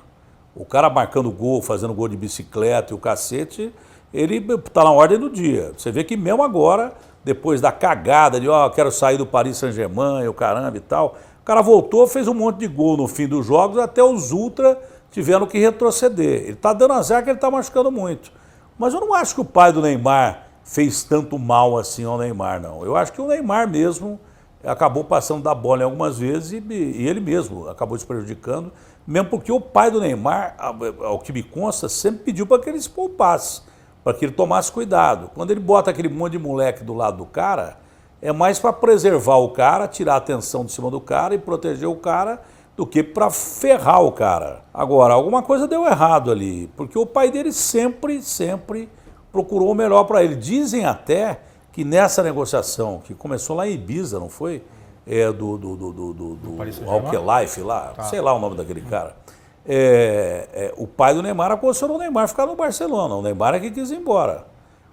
O cara marcando gol, fazendo gol de bicicleta e o cacete, ele está na ordem do dia. Você vê que mesmo agora, depois da cagada de, quero sair do Paris Saint-Germain e o caramba e tal, o cara voltou, fez um monte de gol no fim dos jogos, até os ultra tiveram que retroceder. Ele está dando azar que ele está machucando muito. Mas eu não acho que o pai do Neymar fez tanto mal assim ao Neymar, não. Eu acho que o Neymar mesmo acabou passando da bola em algumas vezes e ele mesmo acabou se prejudicando, mesmo porque o pai do Neymar, ao que me consta, sempre pediu para que ele se poupasse, para que ele tomasse cuidado. Quando ele bota aquele monte de moleque do lado do cara, é mais para preservar o cara, tirar a atenção de cima do cara e proteger o cara, do que para ferrar o cara. Agora, alguma coisa deu errado ali, porque o pai dele sempre procurou o melhor para ele. Dizem até que nessa negociação, que começou lá em Ibiza, não foi? Do Alkelife lá, sei lá o nome daquele cara. O pai do Neymar aconselhou o Neymar ficar no Barcelona. O Neymar é que quis ir embora.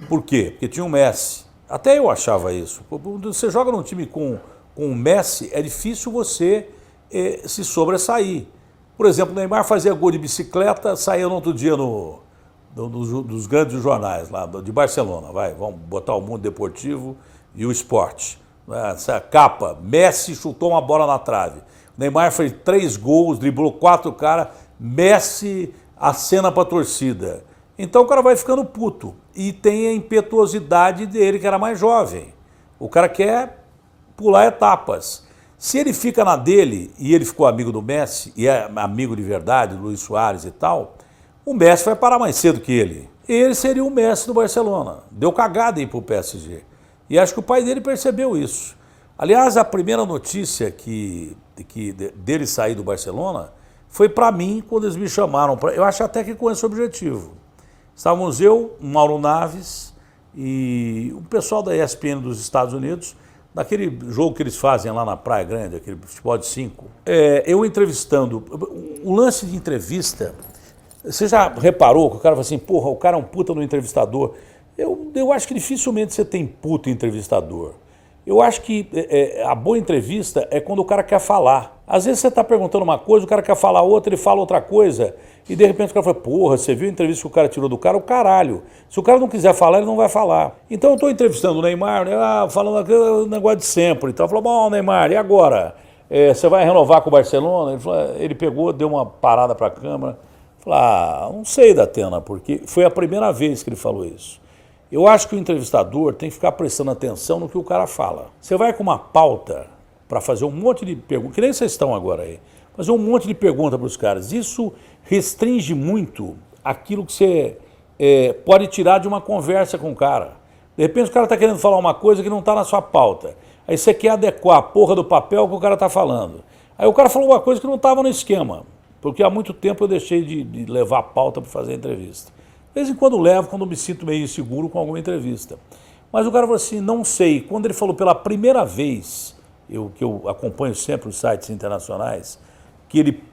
Por quê? Porque tinha o Messi. Até eu achava isso. Você joga num time com o Messi, é difícil você se sobressair. Por exemplo, o Neymar fazia gol de bicicleta, saía no outro dia dos grandes jornais lá de Barcelona. Vamos botar o Mundo Deportivo e o Esporte. Essa capa, Messi chutou uma bola na trave. O Neymar fez 3 gols, driblou 4 caras, Messi acena para a torcida. Então o cara vai ficando puto. E tem a impetuosidade dele, que era mais jovem. O cara quer pular etapas. Se ele fica na dele, e ele ficou amigo do Messi, e é amigo de verdade, do Luis Suárez e tal, o Messi vai parar mais cedo que ele. Ele seria o Messi do Barcelona. Deu cagada em ir para o PSG. E acho que o pai dele percebeu isso. Aliás, a primeira notícia dele sair do Barcelona foi para mim quando eles me chamaram. Eu acho até que com esse objetivo. Estávamos eu, Mauro Naves e o pessoal da ESPN dos Estados Unidos, naquele jogo que eles fazem lá na Praia Grande, aquele futebol de 5. Eu entrevistando. O lance de entrevista, você já reparou que o cara fala assim, porra, o cara é um puta no entrevistador. Eu acho que dificilmente você tem puto entrevistador. Eu acho que a boa entrevista é quando o cara quer falar. Às vezes você está perguntando uma coisa, o cara quer falar outra, ele fala outra coisa, e de repente o cara fala, porra, você viu a entrevista que o cara tirou do cara? O caralho. Se o cara não quiser falar, ele não vai falar. Então eu estou entrevistando o Neymar, falando aquele negócio de sempre. Então eu falo, bom, Neymar, e agora? Você vai renovar com o Barcelona? Ele pegou, deu uma parada para a câmera. Falou, não sei, Datena, porque foi a primeira vez que ele falou isso. Eu acho que o entrevistador tem que ficar prestando atenção no que o cara fala. Você vai com uma pauta para fazer um monte de perguntas, que nem vocês estão agora aí, fazer um monte de perguntas para os caras. Isso restringe muito aquilo que você pode tirar de uma conversa com o cara. De repente o cara está querendo falar uma coisa que não está na sua pauta. Aí você quer adequar a porra do papel que o cara está falando. Aí o cara falou uma coisa que não estava no esquema, porque há muito tempo eu deixei de levar a pauta para fazer a entrevista. De vez em quando levo, quando me sinto meio inseguro com alguma entrevista. Mas o cara falou assim, não sei. Quando ele falou pela primeira vez, que eu acompanho sempre os sites internacionais, que ele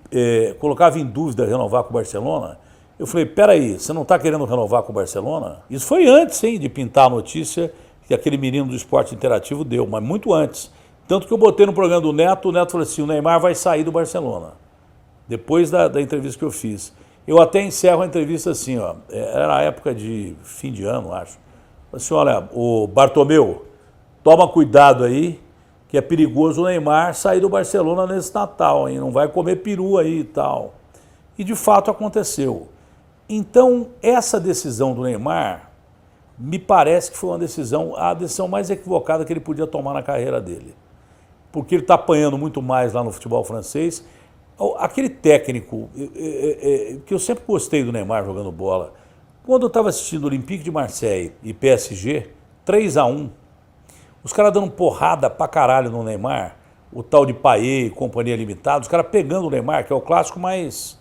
colocava em dúvida renovar com o Barcelona, eu falei, peraí, você não está querendo renovar com o Barcelona? Isso foi antes, de pintar a notícia que aquele menino do esporte interativo deu, mas muito antes. Tanto que eu botei no programa do Neto, o Neto falou assim, o Neymar vai sair do Barcelona. Depois da entrevista que eu fiz. Eu até encerro a entrevista assim, era a época de fim de ano, acho. Assim, olha, o Bartomeu, toma cuidado aí, que é perigoso o Neymar sair do Barcelona nesse Natal, hein? Não vai comer peru aí e tal. E de fato aconteceu. Então, essa decisão do Neymar, me parece que foi a decisão mais equivocada que ele podia tomar na carreira dele. Porque ele está apanhando muito mais lá no futebol francês. Aquele técnico, que eu sempre gostei do Neymar jogando bola, quando eu estava assistindo Olympique de Marseille e PSG, 3-1, os caras dando porrada pra caralho no Neymar, o tal de Payet e companhia limitada, os caras pegando o Neymar, que é o clássico mais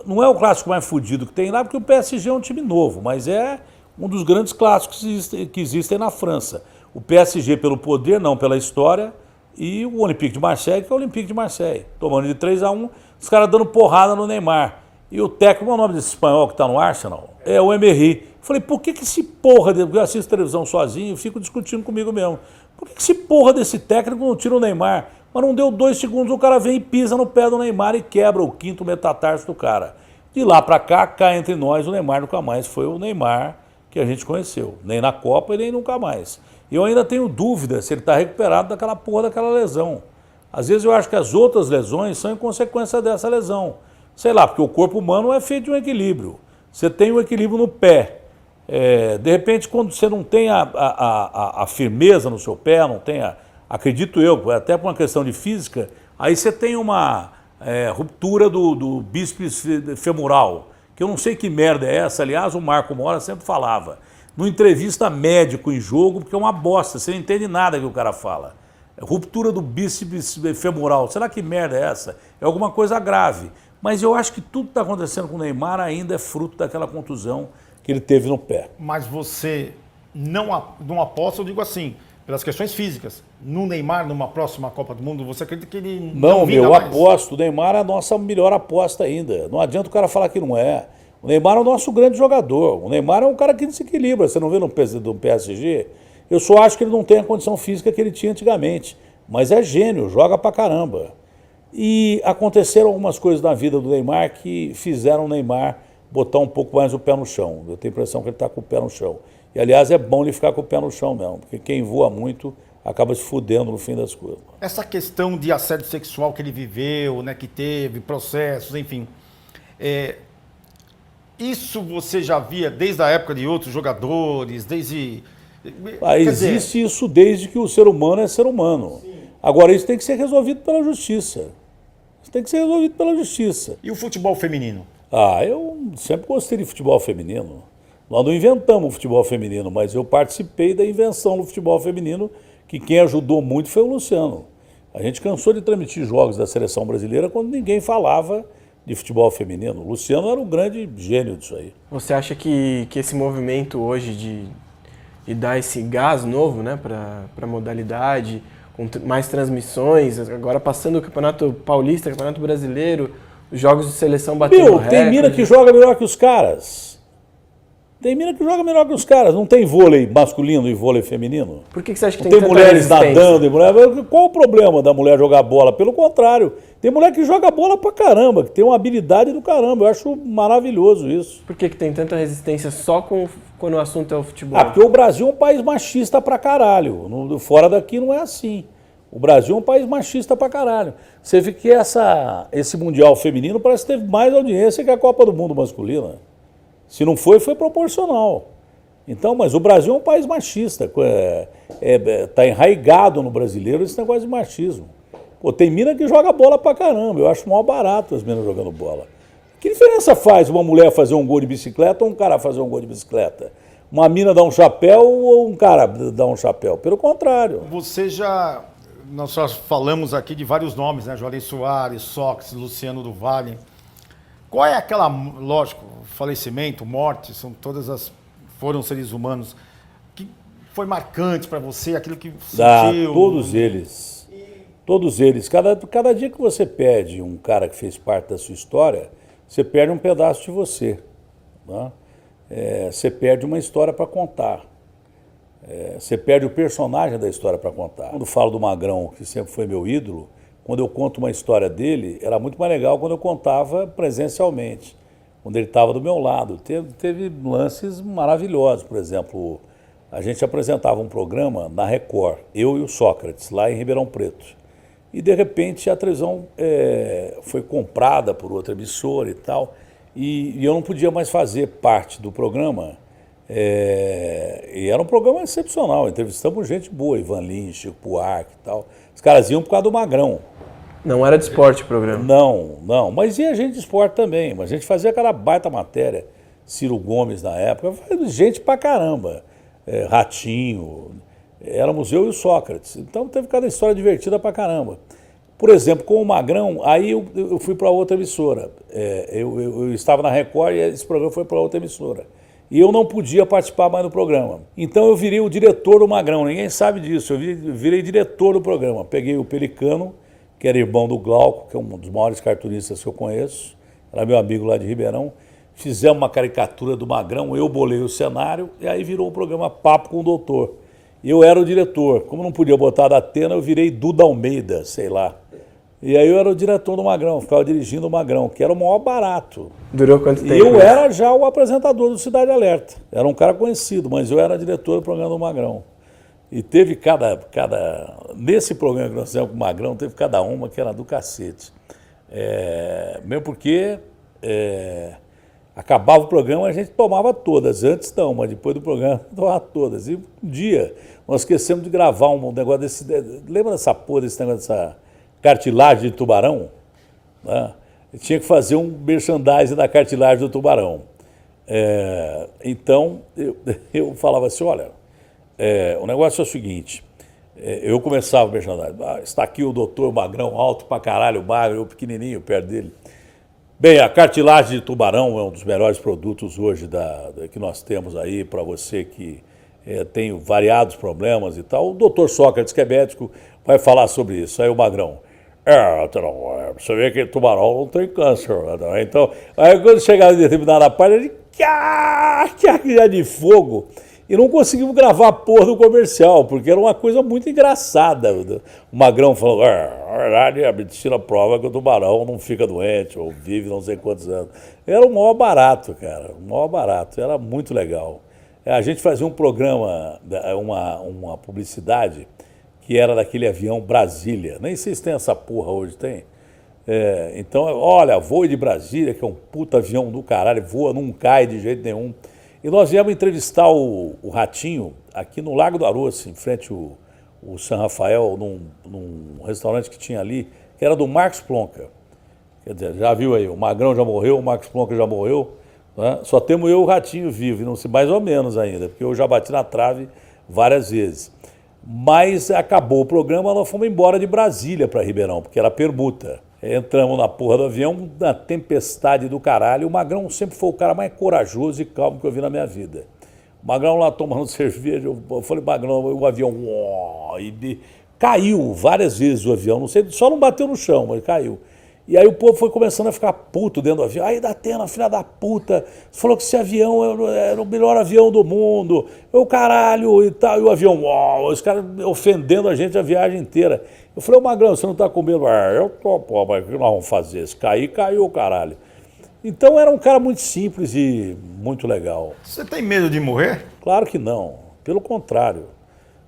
Não é o clássico mais fudido que tem lá, porque o PSG é um time novo, mas é um dos grandes clássicos que existem na França. O PSG pelo poder, não pela história, e o Olympique de Marseille, que é o Olympique de Marseille. Tomando de 3-1, os caras dando porrada no Neymar. E o técnico, qual é o nome desse espanhol que está no Arsenal? É o Emery. Falei, por que esse porra, eu assisto televisão sozinho e fico discutindo comigo mesmo. Por que esse porra desse técnico não tira o Neymar? Mas não deu 2 segundos, o cara vem e pisa no pé do Neymar e quebra o quinto metatarso do cara. De lá pra cá entre nós, o Neymar nunca mais foi o Neymar que a gente conheceu. Nem na Copa e nem nunca mais. E eu ainda tenho dúvida se ele está recuperado daquela porra daquela lesão. Às vezes eu acho que as outras lesões são em consequência dessa lesão. Sei lá, porque o corpo humano é feito de um equilíbrio. Você tem o equilíbrio no pé. De repente, quando você não tem a firmeza no seu pé, não tem acredito eu, até por uma questão de física, aí você tem uma ruptura do bíceps femoral, que eu não sei que merda é essa. Aliás, o Marco Mora sempre falava. Não entrevista médico em jogo, porque é uma bosta, você não entende nada que o cara fala. Ruptura do bíceps femoral, será que merda é essa? É alguma coisa grave. Mas eu acho que tudo que está acontecendo com o Neymar ainda é fruto daquela contusão que ele teve no pé. Mas você não aposta, eu digo assim, pelas questões físicas, no Neymar, numa próxima Copa do Mundo, você acredita que ele não vinga mais? Aposto, o Neymar é a nossa melhor aposta ainda. Não adianta o cara falar que não é. O Neymar é o nosso grande jogador. O Neymar é um cara que desequilibra. Você não vê no PSG? Eu só acho que ele não tem a condição física que ele tinha antigamente. Mas é gênio, joga pra caramba. E aconteceram algumas coisas na vida do Neymar que fizeram o Neymar botar um pouco mais o pé no chão. Eu tenho a impressão que ele está com o pé no chão. E, aliás, é bom ele ficar com o pé no chão mesmo, porque quem voa muito acaba se fudendo no fim das coisas. Essa questão de assédio sexual que ele viveu, né, que teve, processos, enfim. Isso você já via desde a época de outros jogadores, desde... Existe isso desde que o ser humano é ser humano. Sim. Agora, isso tem que ser resolvido pela justiça. Isso tem que ser resolvido pela justiça. E o futebol feminino? Eu sempre gostei de futebol feminino. Nós não inventamos o futebol feminino, mas eu participei da invenção do futebol feminino, que quem ajudou muito foi o Luciano. A gente cansou de transmitir jogos da seleção brasileira quando ninguém falava de futebol feminino. O Luciano era um grande gênio disso aí. Você acha que esse movimento hoje de dar esse gás novo, né, para a modalidade, com mais transmissões, agora passando o Campeonato Paulista, Campeonato Brasileiro, os jogos de seleção batendo recorde? Tem mina que joga melhor que os caras. Tem mina que joga melhor que os caras. Não tem vôlei masculino e vôlei feminino? Por que você acha que tem mulheres nadando? Qual o problema da mulher jogar bola? Pelo contrário, tem mulher que joga bola pra caramba, que tem uma habilidade do caramba. Eu acho maravilhoso isso. Por que tem tanta resistência só quando o assunto é o futebol? Porque o Brasil é um país machista pra caralho. Fora daqui não é assim. O Brasil é um país machista pra caralho. Você vê que esse Mundial feminino parece que teve mais audiência que a Copa do Mundo masculina. Se não foi proporcional. Então, mas o Brasil é um país machista. Tá enraigado no brasileiro esse negócio de machismo. Pô, tem mina que joga bola pra caramba. Eu acho mal barato as minas jogando bola. Que diferença faz uma mulher fazer um gol de bicicleta ou um cara fazer um gol de bicicleta? Uma mina dar um chapéu ou um cara dar um chapéu? Pelo contrário. Nós só falamos aqui de vários nomes, né? Juarez Soares, Sócrates, Luciano do Vale. Qual é aquela, lógico, falecimento, morte, foram seres humanos, que foi marcante para você, aquilo que sentiu? Todos eles. Todos eles. Cada dia que você perde um cara que fez parte da sua história, você perde um pedaço de você. Né? Você perde uma história para contar. Você perde o personagem da história para contar. Quando falo do Magrão, que sempre foi meu ídolo, quando eu conto uma história dele, era muito mais legal quando eu contava presencialmente, quando ele estava do meu lado. Teve lances maravilhosos, por exemplo, a gente apresentava um programa na Record, eu e o Sócrates, lá em Ribeirão Preto. E, de repente, a televisão foi comprada por outra emissora e tal, e eu não podia mais fazer parte do programa. E era um programa excepcional, entrevistamos gente boa, Ivan Lins, Chico Buarque e tal. Os caras iam por causa do Magrão. Não era de esporte o programa? Não, mas ia gente de esporte também. Mas a gente fazia aquela baita matéria, Ciro Gomes na época, gente pra caramba. Ratinho, éramos eu e o Sócrates. Então teve cada história divertida pra caramba. Por exemplo, com o Magrão, aí eu fui para outra emissora. Eu estava na Record e esse programa foi para outra emissora. E eu não podia participar mais do programa. Então eu virei o diretor do Magrão, ninguém sabe disso. Eu virei diretor do programa. Peguei o Pelicano, que era irmão do Glauco, que é um dos maiores cartunistas que eu conheço, era meu amigo lá de Ribeirão. Fizemos uma caricatura do Magrão, eu bolei o cenário, e aí virou o programa Papo com o Doutor. E eu era o diretor. Como não podia botar da Atena, eu virei Duda Almeida, sei lá. E aí eu era o diretor do Magrão, ficava dirigindo o Magrão, que era o maior barato. Durou quanto tempo? E eu era já o apresentador do Cidade Alerta. Era um cara conhecido, mas eu era diretor do programa do Magrão. E teve nesse programa que nós fizemos com o Magrão, teve cada uma que era do cacete. Mesmo porque acabava o programa, a gente tomava todas. Antes não, mas depois do programa tomava todas. E um dia nós esquecemos de gravar um negócio desse. Lembra dessa porra, desse negócio dessa cartilagem de tubarão? Né? Tinha que fazer um merchandising da cartilagem do tubarão. Então eu falava assim, olha, o negócio é o seguinte, eu começava o merchandising, está aqui o doutor Magrão, alto pra caralho, magro, eu pequenininho perto dele. Bem, a cartilagem de tubarão é um dos melhores produtos hoje que nós temos aí para você que tem variados problemas e tal. O doutor Sócrates, que é médico, vai falar sobre isso. Aí o Magrão, você vê que tubarão não tem câncer. Né? Então, aí quando chegava em determinada parte, ele já de fogo. E não conseguimos gravar a porra do comercial, porque era uma coisa muito engraçada. O Magrão falou, na verdade, a medicina prova que o tubarão não fica doente, ou vive não sei quantos anos. Era o maior barato, cara, o maior barato, era muito legal. A gente fazia um programa, uma publicidade, que era daquele avião Brasília. Nem sei se tem essa porra hoje, tem? Então, olha, voe de Brasília, que é um puta avião do caralho, voa, não cai de jeito nenhum. E nós viemos entrevistar o Ratinho aqui no Lago do Aroço, em frente ao San Rafael, num restaurante que tinha ali, que era do Marcos Plonka. Quer dizer, já viu aí, o Magrão já morreu, o Marcos Plonka já morreu, né? Só temos eu e o Ratinho vivo, e não sei, mais ou menos ainda, porque eu já bati na trave várias vezes. Mas acabou o programa, nós fomos embora de Brasília para Ribeirão, porque era permuta. Entramos na porra do avião, na tempestade do caralho. O Magrão sempre foi o cara mais corajoso e calmo que eu vi na minha vida. O Magrão lá tomando cerveja, eu falei, Magrão, o avião... E caiu várias vezes o avião, não sei, só não bateu no chão, mas caiu. E aí o povo foi começando a ficar puto dentro do avião. Aí, Datena, filha da puta, você falou que esse avião era o melhor avião do mundo, o caralho e tal. E o avião, os caras ofendendo a gente a viagem inteira. Eu falei, ô Magrão, você não tá com medo? Eu tô, pô, mas o que nós vamos fazer? Se cair, caiu, caralho. Então era um cara muito simples e muito legal. Você tem medo de morrer? Claro que não, pelo contrário.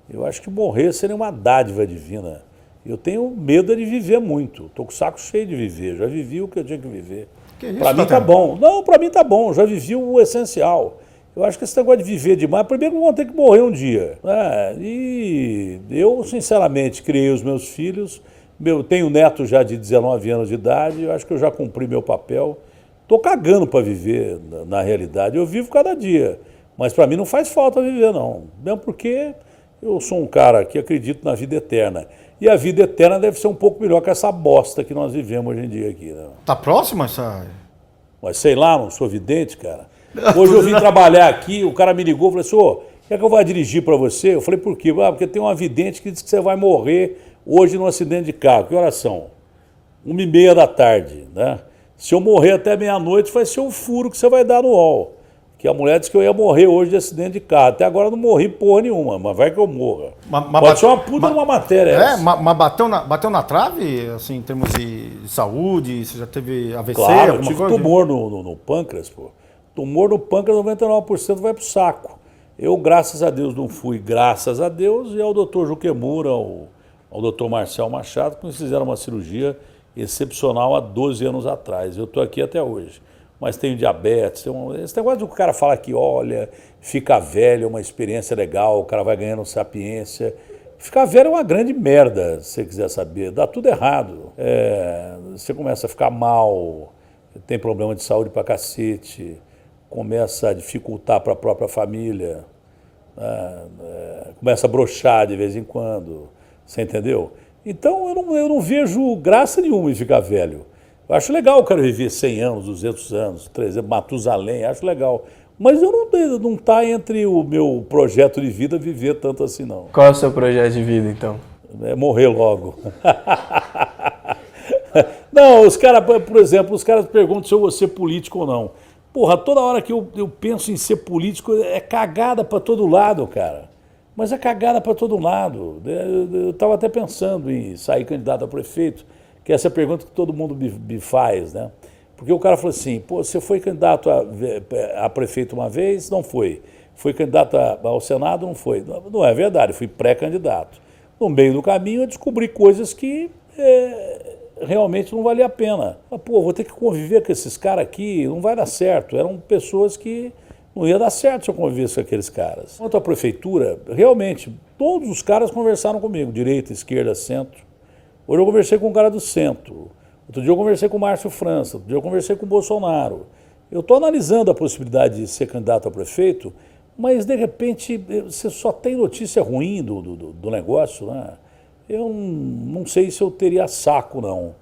Eu acho que morrer seria uma dádiva divina. Eu tenho medo de viver muito. Estou com o saco cheio de viver. Já vivi o que eu tinha que viver. Para mim tá bom. Não, para mim tá bom. Já vivi o essencial. Eu acho que esse negócio de viver demais, primeiro vão ter que morrer um dia. E eu, sinceramente, criei os meus filhos. Tenho neto já de 19 anos de idade. Eu acho que eu já cumpri meu papel. Estou cagando para viver, na realidade. Eu vivo cada dia. Mas para mim não faz falta viver, não. Mesmo porque eu sou um cara que acredito na vida eterna. E a vida eterna deve ser um pouco melhor que essa bosta que nós vivemos hoje em dia aqui. Né? Tá próximo essa... Mas sei lá, não sou vidente, cara. Hoje eu vim trabalhar aqui, o cara me ligou e falou assim, ô, quer que eu vá dirigir para você? Eu falei, por quê? Porque tem uma vidente que diz que você vai morrer hoje num acidente de carro. Que horas são? 1h30 da tarde, né? Se eu morrer até meia-noite, vai ser um furo que você vai dar no UOL. Que a mulher disse que eu ia morrer hoje de acidente de carro. Até agora eu não morri porra nenhuma, mas vai que eu morra. Pode ser uma puta numa matéria. Mas bateu na trave, assim, em termos de saúde? Você já teve AVC? Claro, eu tive tumor no pâncreas, pô. Tumor no pâncreas, 99% vai pro saco. Eu, graças a Deus, não fui, graças a Deus, e ao doutor Juquemura, ao doutor Marcel Machado, que nos fizeram uma cirurgia excepcional há 12 anos atrás. Eu estou aqui até hoje. Mas tenho diabetes, esse negócio do cara falar que, olha, ficar velho é uma experiência legal, o cara vai ganhando sapiência. Ficar velho é uma grande merda, se você quiser saber, dá tudo errado. Você começa a ficar mal, tem problema de saúde pra cacete, começa a dificultar para a própria família, começa a broxar de vez em quando, você entendeu? Então eu não vejo graça nenhuma em ficar velho. Eu acho legal o cara viver 100 anos, 200 anos, 300, Matusalém, acho legal. Mas eu não tá entre o meu projeto de vida viver tanto assim, não. Qual é o seu projeto de vida, então? É morrer logo. Não, os caras, por exemplo, os caras perguntam se eu vou ser político ou não. Porra, toda hora que eu penso em ser político é cagada para todo lado, cara. Mas é cagada para todo lado. Eu estava até pensando em sair candidato a prefeito, que essa é a pergunta que todo mundo me faz, né? Porque o cara falou assim, pô, você foi candidato a prefeito uma vez? Não foi. Foi candidato ao Senado? Não foi. Não é verdade, fui pré-candidato. No meio do caminho eu descobri coisas que realmente não valia a pena. Pô, vou ter que conviver com esses caras aqui, não vai dar certo. Eram pessoas que não ia dar certo se eu convivesse com aqueles caras. Quanto à prefeitura, realmente, todos os caras conversaram comigo, direita, esquerda, centro. Hoje eu conversei com um cara do centro. Outro dia eu conversei com o Márcio França, outro dia eu conversei com o Bolsonaro. Eu estou analisando a possibilidade de ser candidato a prefeito, mas de repente você só tem notícia ruim do negócio, né? Eu não sei se eu teria saco, não.